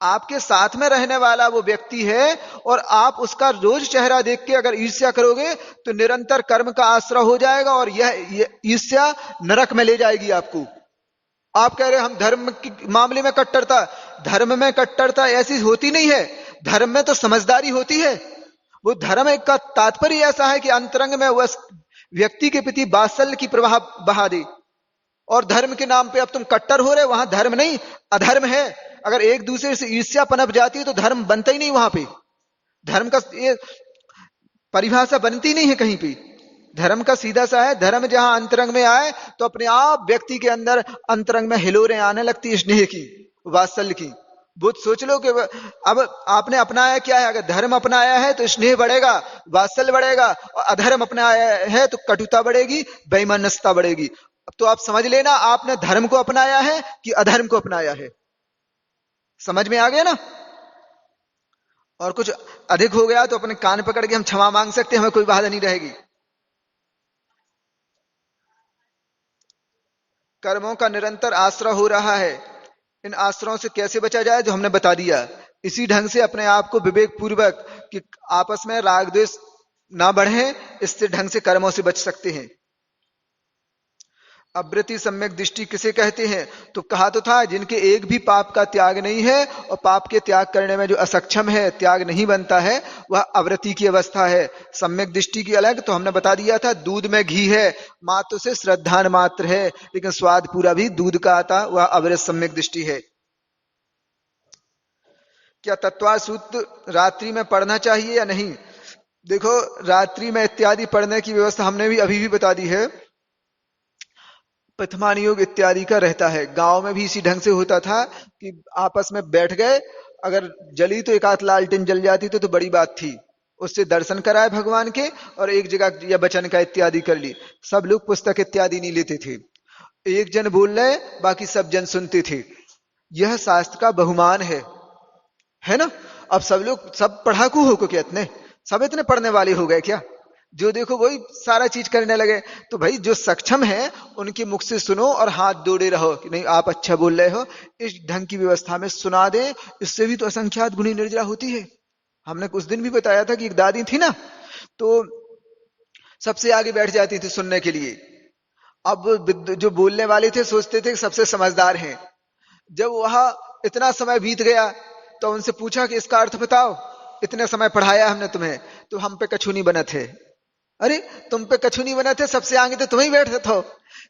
आपके साथ में रहने वाला वो व्यक्ति है, और आप उसका रोज चेहरा देख के अगर ईर्ष्या करोगे तो निरंतर कर्म का आश्रय हो जाएगा, और यह ईर्ष्या नरक में ले जाएगी आपको। आप कह रहे हम धर्म के मामले में कट्टरता, धर्म में कट्टरता ऐसी होती नहीं है, धर्म में तो समझदारी होती है। वो धर्म का तात्पर्य ऐसा है कि अंतरंग में वह व्यक्ति के प्रति वात्सल्य की प्रवाह बहा दे। और धर्म के नाम पे अब तुम कट्टर हो रहे, वहां धर्म नहीं अधर्म है। अगर एक दूसरे से ईर्ष्या पनप जाती है तो धर्म बनता ही नहीं, वहां पे धर्म का ये परिभाषा बनती नहीं है कहीं पे। धर्म का सीधा सा है, धर्म जहां अंतरंग में आए तो अपने आप व्यक्ति के अंदर अंतरंग में हिलोरें आने लगती, स्नेह की, वात्सल्य की। बुद्ध सोच लो कि अब आपने अपनाया क्या है, अगर धर्म अपनाया है तो स्नेह बढ़ेगा, वात्सल्य बढ़ेगा, और अधर्म अपनाया है तो कटुता बढ़ेगी, बेईमानस्ता बढ़ेगी। अब तो आप समझ लेना आपने धर्म को अपनाया है कि अधर्म को अपनाया है। समझ में आ गया ना? और कुछ अधिक हो गया तो अपने कान पकड़ के हम क्षमा मांग सकते हैं, हमें कोई बाधा नहीं रहेगी। कर्मों का निरंतर आश्रय हो रहा है, इन आश्रयों से कैसे बचा जाए जो हमने बता दिया। इसी ढंग से अपने आप को विवेक पूर्वक कि आपस में राग द्वेष ना बढ़े, इससे ढंग से कर्मों से बच सकते हैं। अवृत्ति सम्यक दृष्टि किसे कहते हैं? तो कहा तो था जिनके एक भी पाप का त्याग नहीं है, और पाप के त्याग करने में जो असक्षम है, त्याग नहीं बनता है, वह अवृत्ति की अवस्था है। सम्यक दृष्टि की अलग तो हमने बता दिया था, दूध में घी है, मात्र से श्रद्धान मात्र है, लेकिन स्वाद पूरा भी दूध का आता, वह अवृत सम्यक दृष्टि है। क्या तत्वार सूत्र रात्रि में पढ़ना चाहिए या नहीं? देखो, रात्रि में इत्यादि पढ़ने की व्यवस्था हमने भी अभी भी बता दी है। प्रथमान योग इत्यादि का रहता है। गांव में भी इसी ढंग से होता था कि आपस में बैठ गए, अगर जली तो एक आध लालटेन जल जाती तो बड़ी बात थी। उससे दर्शन कराए भगवान के, और एक जगह या वचन का इत्यादि कर ली। सब लोग पुस्तक इत्यादि नहीं लेते थे। एक जन बोल रहे, बाकी सब जन सुनते थे। यह शास्त्र का बहुमान है ना। अब सब लोग सब पढ़ाकू हो को क्या इतने, सब इतने पढ़ने वाले हो गए क्या? जो देखो वही सारा चीज करने लगे। तो भाई जो सक्षम है उनके मुख से सुनो और हाथ जोड़े रहो कि नहीं आप अच्छा बोल रहे हो, इस ढंग की व्यवस्था में सुना दे। इससे भी तो असंख्यात गुणी निर्जरा होती है। हमने उस दिन भी बताया था कि एक दादी थी ना, तो सबसे आगे बैठ जाती थी सुनने के लिए। अब जो बोलने वाले थे सोचते थे कि सबसे समझदार हैं। जब वहां इतना समय बीत गया तो उनसे पूछा कि इसका अर्थ बताओ, इतने समय पढ़ाया हमने तुम्हें, तो हम पे कछु नहीं बने थे। अरे तुम पे कछु नहीं बने थे, सबसे आगे तो तुम ही बैठे थे।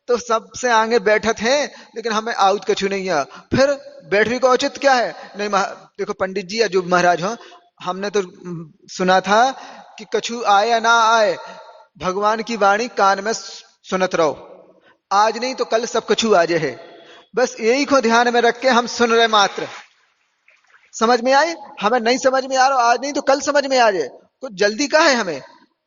तो सबसे आगे बैठे थे, लेकिन हमें आउत कछु नहीं है। फिर बैठने का औचित क्या है? नहीं देखो पंडित जी या जो महाराज हो, हमने तो सुना था कि कछु आए या ना आए, भगवान की वाणी कान में सुनत रहो। आज नहीं तो कल सब कछु आज है। बस यही को ध्यान में रख के हम सुन रहे मात्र। समझ में आए? हमें नहीं समझ में आ रहा, आज नहीं तो कल समझ में आ जाए। कुछ जल्दी का है हमें?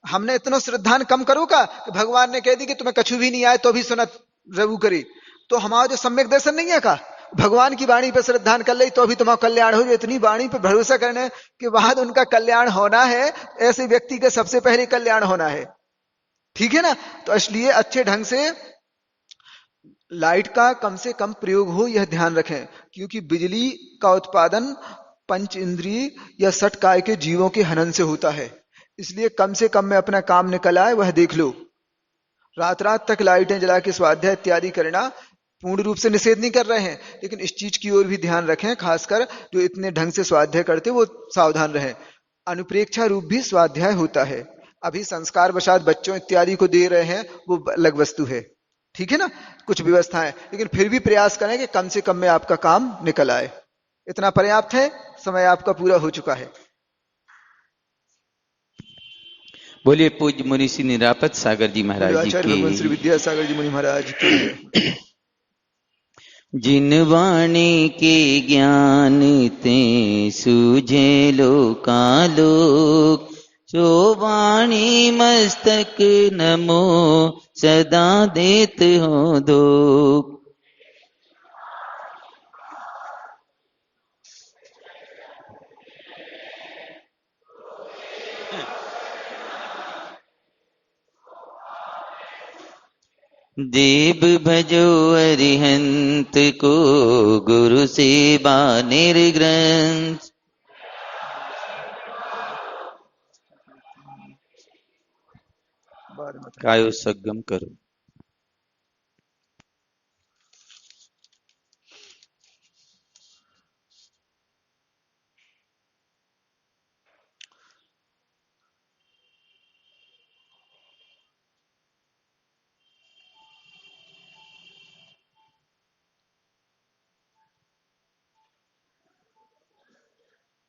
हमने इतना श्रद्धान कम करो का कि भगवान ने कह दी कि तुम्हें कछु भी नहीं आए तो भी सुनत जरूर करी। तो हमारा जो सम्यक दर्शन नहीं है का, भगवान की वाणी पर श्रद्धान कर ली तो भी तुम्हारा कल्याण हो जाए। इतनी वाणी पर भरोसा करने के बाद उनका कल्याण होना है, ऐसे व्यक्ति का सबसे पहले कल्याण होना है। ठीक है ना। तो इसलिए अच्छे ढंग से लाइट का कम से कम प्रयोग हो, यह ध्यान रखें। क्योंकि बिजली का उत्पादन पंच इंद्रिय या सठ काय के जीवों के हनन से होता है। इसलिए कम से कम में अपना काम निकल आए वह देख लो। रात रात तक लाइटें जला के स्वाध्याय इत्यादि करना पूर्ण रूप से निषेध नहीं कर रहे हैं, लेकिन इस चीज की ओर भी ध्यान रखें। खासकर जो इतने ढंग से स्वाध्याय करते वो सावधान रहें। अनुप्रेक्षा रूप भी स्वाध्याय होता है। अभी संस्कार वशात बच्चों इत्यादि को दे रहे हैं, वो अलग वस्तु है। ठीक है ना। कुछ व्यवस्थाएं, लेकिन फिर भी प्रयास करें कि कम से कम में आपका काम निकल आए। इतना पर्याप्त है। समय आपका पूरा हो चुका है। बोलिए पूज्य मुनि श्री निरापद सागर जी महाराज जी आचार्य भगवान श्री की। विद्यासागर जी मुनि महाराज की। जिन वाणी के ज्ञान ते सूझे लोकालोक, सो वाणी मस्तक नमो सदा देत हो दोक। देव भजो अरिहंत को, गुरु सेवा निर्ग्रंथ। कायो संगम करो।